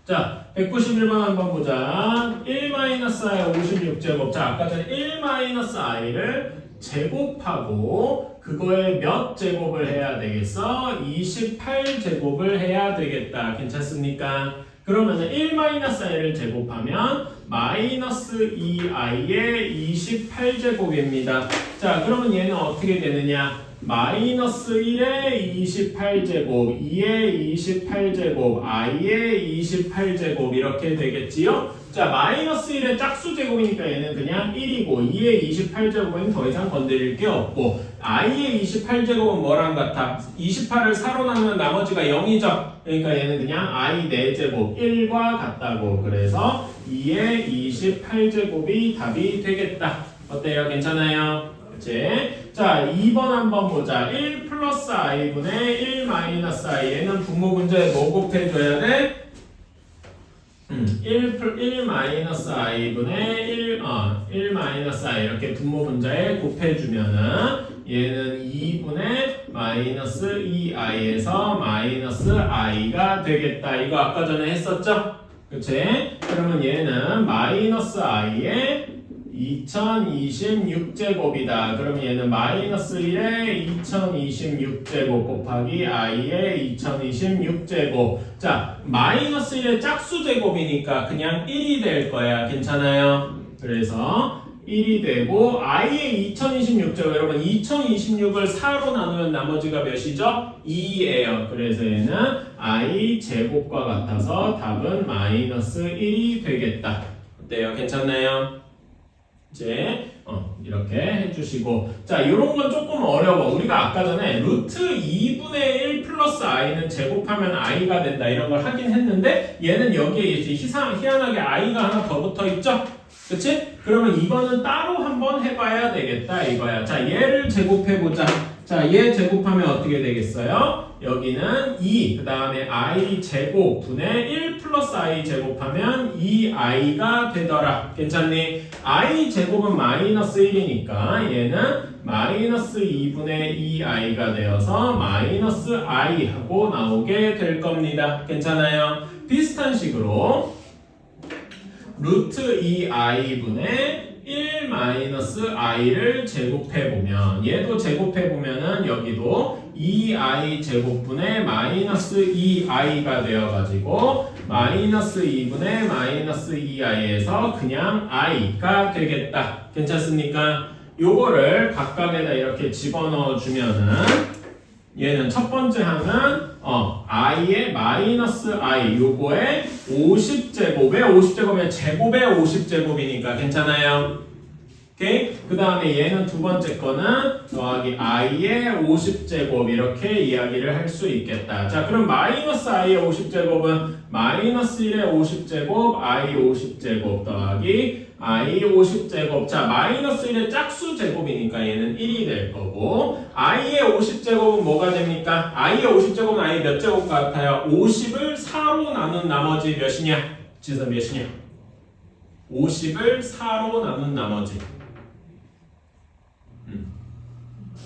자, 191번 한번 보자. 1-i 56제곱. 자, 아까 전에 1-i를 제곱하고 그거에 몇 제곱을 해야 되겠어? 28제곱을 해야 되겠다. 괜찮습니까? 그러면 1-i를 제곱하면 마이너스 2i의 28제곱입니다. 자, 그러면 얘는 어떻게 되느냐? 마이너스 1의 28제곱, 2의 28제곱, i의 28제곱 이렇게 되겠지요? 자, 마이너스 1의 짝수 제곱이니까 얘는 그냥 1이고 2의 28제곱은 더 이상 건드릴 게 없고 i의 28제곱은 뭐랑 같아? 28을 4로 나누면 나머지가 0이죠? 그러니까 얘는 그냥 i 4제곱 1과 같다고. 그래서 2의 28제곱이 답이 되겠다. 어때요? 괜찮아요? 그치? 자, 2번 한번 보자. 1 플러스 i분의 1 마이너스 i. 얘는 분모분자에 뭐 곱해줘야 돼? 1 마이너스 i분의 1 마이너스 i 이렇게 분모분자에 곱해주면은 얘는 2분의 마이너스 2i에서 마이너스 i가 되겠다. 이거 아까 전에 했었죠? 그치? 그러면 얘는 마이너스 i의 2026제곱이다. 그러면 얘는 마이너스 1의 2026제곱 곱하기 i의 2026제곱. 자, 마이너스 1의 짝수 제곱이니까 그냥 1이 될 거야. 괜찮아요? 그래서 1이 되고 i의 2026제곱. 여러분 2026을 4로 나누면 나머지가 몇이죠? 2예요. 그래서 얘는 i 제곱과 같아서 답은 마이너스 1이 되겠다. 어때요? 괜찮나요? 이제 이렇게 해주시고, 자, 이런 건 조금 어려워. 우리가 아까 전에 루트 2분의 1 플러스 i는 제곱하면 i가 된다 이런 걸 하긴 했는데 얘는 여기에 이제 희한하게 i가 하나 더 붙어 있죠? 그치? 그러면 이거는 따로 한번 해봐야 되겠다 이거야. 자, 얘를 제곱해보자. 자, 얘 제곱하면 어떻게 되겠어요? 여기는 2, 그 다음에 i 제곱 분의 1 플러스 i 제곱하면 2i가 되더라. 괜찮니? i 제곱은 마이너스 1이니까 얘는 마이너스 2분의 2i가 되어서 마이너스 i 하고 나오게 될 겁니다. 괜찮아요? 비슷한 식으로 루트 2i분의 1 마이너스 i를 제곱해보면 얘도 제곱해보면은 여기도 2i 제곱분의 마이너스 2i가 되어가지고 마이너스 2분의 마이너스 2i에서 그냥 i가 되겠다. 괜찮습니까? 요거를 각각에다 이렇게 집어넣어 주면은 얘는 첫 번째 항은 i의 마이너스 i 요거의 50제곱. 왜 50제곱이면 제곱의 50제곱이니까 괜찮아요. 오케이? 그 다음에 얘는 두 번째 거는 더하기 i의 50제곱 이렇게 이야기를 할 수 있겠다. 자, 그럼 마이너스 i의 50제곱은 마이너스 1의 50제곱 i 50제곱 더하기 i 50제곱. 자, 마이너스 1의 짝수 제곱이니까 얘는 1이 될 거고 i의 50제곱은 뭐가 됩니까? i의 50제곱은 i 몇 제곱 같아요? 50을 4로 나눈 나머지 몇이냐? 지서 몇이냐? 50을 4로 나눈 나머지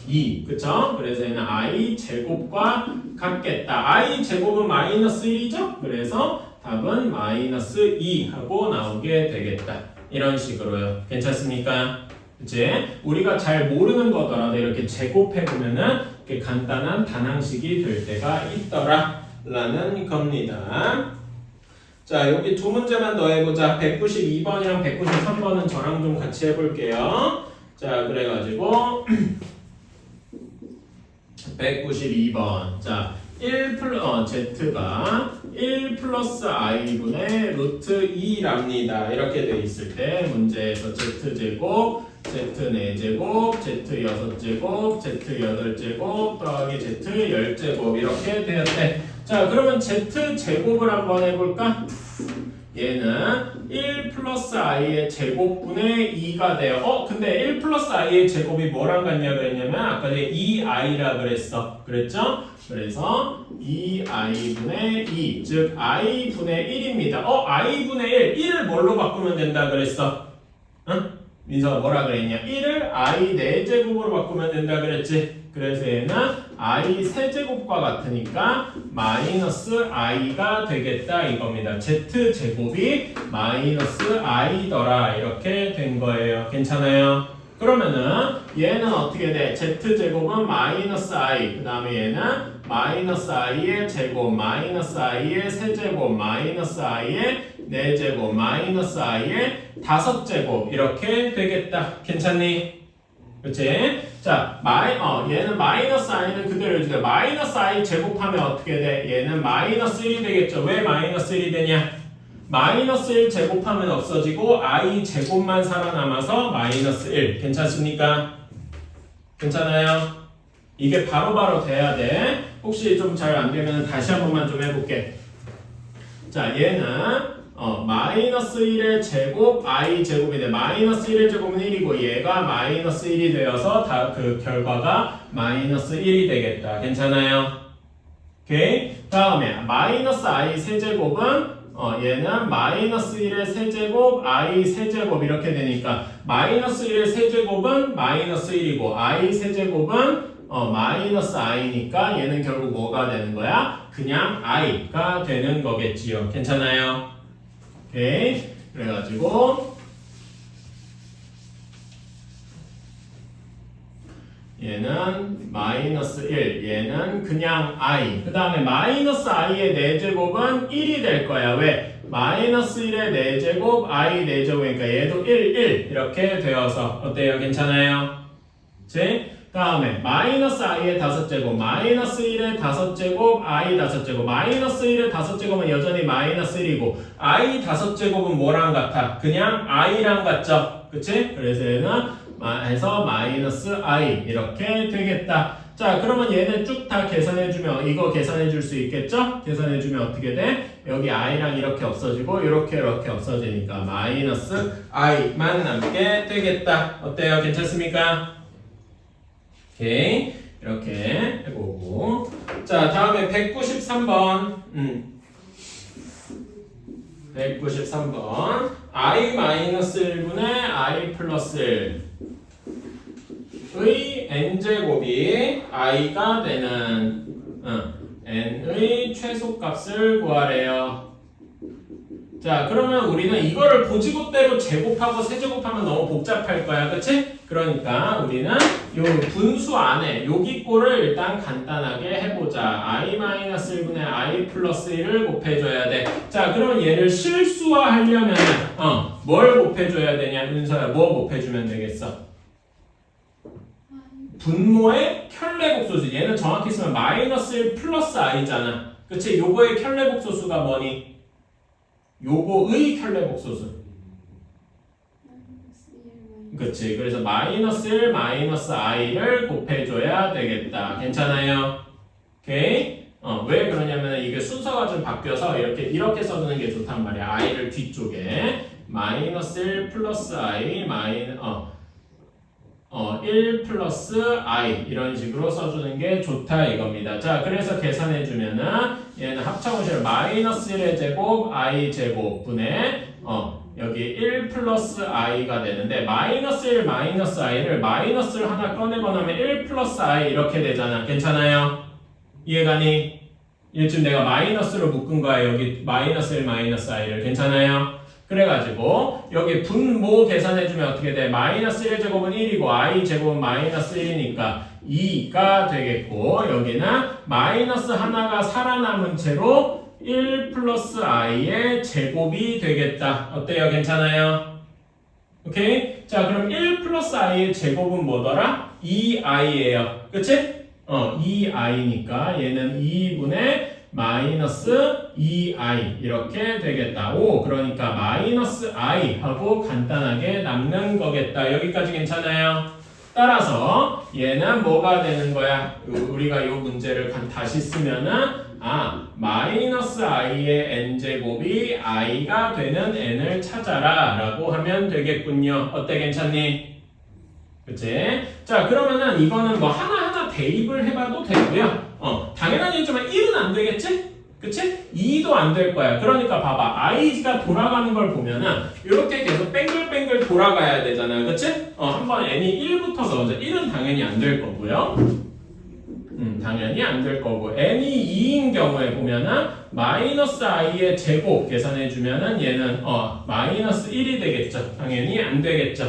2, 그쵸? 그래서 얘는 i 제곱과 같겠다. i 제곱은 마이너스 1이죠? 그래서 답은 마이너스 2 하고 나오게 되겠다. 이런 식으로요. 괜찮습니까? 이제 우리가 잘 모르는 거더라도 이렇게 제곱해보면은 이렇게 간단한 단항식이 될 때가 있더라 라는 겁니다. 자, 여기 두 문제만 더 해보자. 192번이랑 193번은 저랑 좀 같이 해볼게요. 자, 그래가지고 192번. 자, z가 1 플러스 i분의 루트 2랍니다. 이렇게 돼 있을 때 문제에서 z제곱, z 4제곱, z 6제곱, z 8제곱 더하기 z 10제곱 이렇게 되었대. 자, 그러면 z제곱을 한번 해볼까? 얘는 1 플러스 i의 제곱분의 2가 돼요. 근데 1 플러스 i의 제곱이 뭐랑 같냐 그랬냐면 아까 전에 2i라 그랬어. 그랬죠? 그래서 2i분의 2, 즉 i분의 1입니다. i분의 1, 1을 뭘로 바꾸면 된다 그랬어? 응? 민서가 뭐라 그랬냐? 1을 i 4제곱으로 바꾸면 된다 그랬지? 그래서 얘는 i 세제곱과 같으니까 마이너스 i가 되겠다 이겁니다. z제곱이 마이너스 i더라 이렇게 된 거예요. 괜찮아요? 그러면은 얘는 어떻게 돼? z제곱은 마이너스 i, 그 다음에 얘는 마이너스 i의 제곱, 마이너스 i의 세제곱, 마이너스 i의 4제곱, 마이너스 i의 5제곱 이렇게 되겠다. 괜찮니? 그치? 자, 얘는 마이너스 i는 그대로 해주세요. 마이너스 i 제곱하면 어떻게 돼? 얘는 마이너스 1이 되겠죠. 왜 마이너스 1이 되냐? 마이너스 1 제곱하면 없어지고 i 제곱만 살아남아서 마이너스 1. 괜찮습니까? 괜찮아요? 이게 바로바로 돼야 돼. 혹시 좀 잘 안 되면 다시 한 번만 좀 해볼게. 자, 얘는 마이너스 1의 제곱 i 제곱인데 마이너스 1의 제곱은 1이고 얘가 마이너스 1이 되어서 다 그 결과가 마이너스 1이 되겠다. 괜찮아요? 오케이? 다음에 마이너스 i 세제곱은 얘는 마이너스 1의 세제곱 i 세제곱 이렇게 되니까 마이너스 1의 세제곱은 마이너스 1이고 i 세제곱은 마이너스 i니까 얘는 결국 뭐가 되는 거야? 그냥 i가 되는 거겠지요. 괜찮아요? 오케이. 그래가지고 얘는 마이너스 1, 얘는 그냥 i. 그 다음에 마이너스 i의 4제곱은 1이 될 거야. 왜? 마이너스 1의 4제곱, i 4제곱이니까 얘도 1, 1 이렇게 되어서 어때요? 괜찮아요? 그치? 다음에 마이너스 i의 5제곱, 마이너스 1의 5제곱, i 5제곱, 마이너스 1의 5제곱은 여전히 마이너스 1이고 i 5제곱은 뭐랑 같아? 그냥 i랑 같죠? 그치? 그래서 얘는 해서 마이너스 i 이렇게 되겠다. 자, 그러면 얘는 쭉 다 계산해주면 이거 계산해줄 수 있겠죠? 계산해주면 어떻게 돼? 여기 i랑 이렇게 없어지고 이렇게 없어지니까 마이너스 i만 남게 되겠다. 어때요? 괜찮습니까? 오케이. 이렇게 해보고. 자, 다음에 193번. 193번. i-1분의 i 플러스 1의 n제곱이 i가 되는 n의 최소값을 구하래요. 자, 그러면 우리는 이거를 고지고대로 제곱하고 세제곱하면 너무 복잡할 거야. 그치? 그러니까 우리는 요 분수 안에 여기 꼴을 일단 간단하게 해보자. i-1분의 i 플러스 1을 곱해줘야 돼. 자, 그럼 얘를 실수화하려면 뭘 곱해줘야 되냐? 윤서야, 뭐 곱해주면 되겠어? 분모의 켤레복소수. 얘는 정확히 쓰면 마이너스 1 플러스 i잖아. 그치? 요거의 켤레복소수가 뭐니? 요거의 켤레복소수. 그치? 그래서 마이너스 1 마이너스 i를 곱해줘야 되겠다. 괜찮아요? 오케이? 왜 그러냐면 이게 순서가 좀 바뀌어서 이렇게 써주는 게 좋단 말이야. i를 뒤쪽에 마이너스 1 플러스 i 1 플러스 i 이런 식으로 써주는 게 좋다 이겁니다. 자, 그래서 계산해주면은 얘는 합차원식으로 마이너스 1의 제곱 i 제곱 분의 여기 1 플러스 i가 되는데 마이너스 1 마이너스 i를 마이너스를 하나 꺼내거나 하면 1 플러스 i 이렇게 되잖아. 괜찮아요? 이해가니? 지금 내가 마이너스로 묶은 거야. 여기 마이너스 1 마이너스 i를. 괜찮아요? 그래가지고 여기 분모 계산해주면 어떻게 돼? 마이너스 1의 제곱은 1이고 i 제곱은 마이너스 1이니까 2가 되겠고 여기는 마이너스 하나가 살아남은 채로 1 플러스 i의 제곱이 되겠다. 어때요? 괜찮아요? 오케이? 자, 그럼 1 플러스 i의 제곱은 뭐더라? 2i예요. 그치? 2i니까 얘는 2분의 마이너스 2i 이렇게 되겠다. 오, 그러니까 마이너스 i 하고 간단하게 남는 거겠다. 여기까지 괜찮아요? 따라서 얘는 뭐가 되는 거야? 우리가 이 문제를 다시 쓰면은 마이너스 i의 n제곱이 i가 되는 n을 찾아라 라고 하면 되겠군요. 어때? 괜찮니? 그치? 자, 그러면은 이거는 뭐 하나하나 대입을 해봐도 되고요. 당연한 얘기지만 1은 안 되겠지? 그치? 2도 안 될 거야. 그러니까 봐봐. i가 돌아가는 걸 보면은 이렇게 계속 뱅글뱅글 돌아가야 되잖아. 그치? 한번 n이 1부터 넣어줘. 1은 당연히 안 될 거고요. 당연히 안 될 거고. n이 2인 경우에 보면은 마이너스 i의 제곱 계산해주면은 얘는 마이너스 1이 되겠죠. 당연히 안 되겠죠.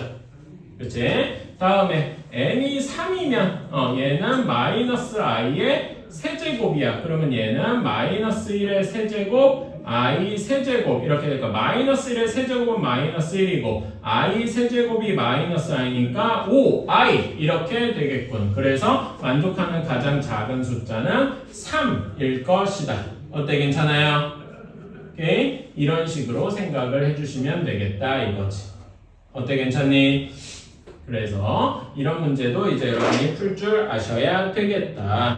그치? 다음에 n이 3이면 얘는 마이너스 i의 세제곱이야. 그러면 얘는 마이너스 1의 세제곱 i 세제곱 이렇게 될까? 마이너스 1의 세제곱은 마이너스 1이고 i 세제곱이 마이너스 i니까 5i 이렇게 되겠군. 그래서 만족하는 가장 작은 숫자는 3일 것이다. 어때? 괜찮아요? 오케이? 이런 식으로 생각을 해주시면 되겠다 이거지. 어때? 괜찮니? 그래서 이런 문제도 이제 여러분이 풀 줄 아셔야 되겠다.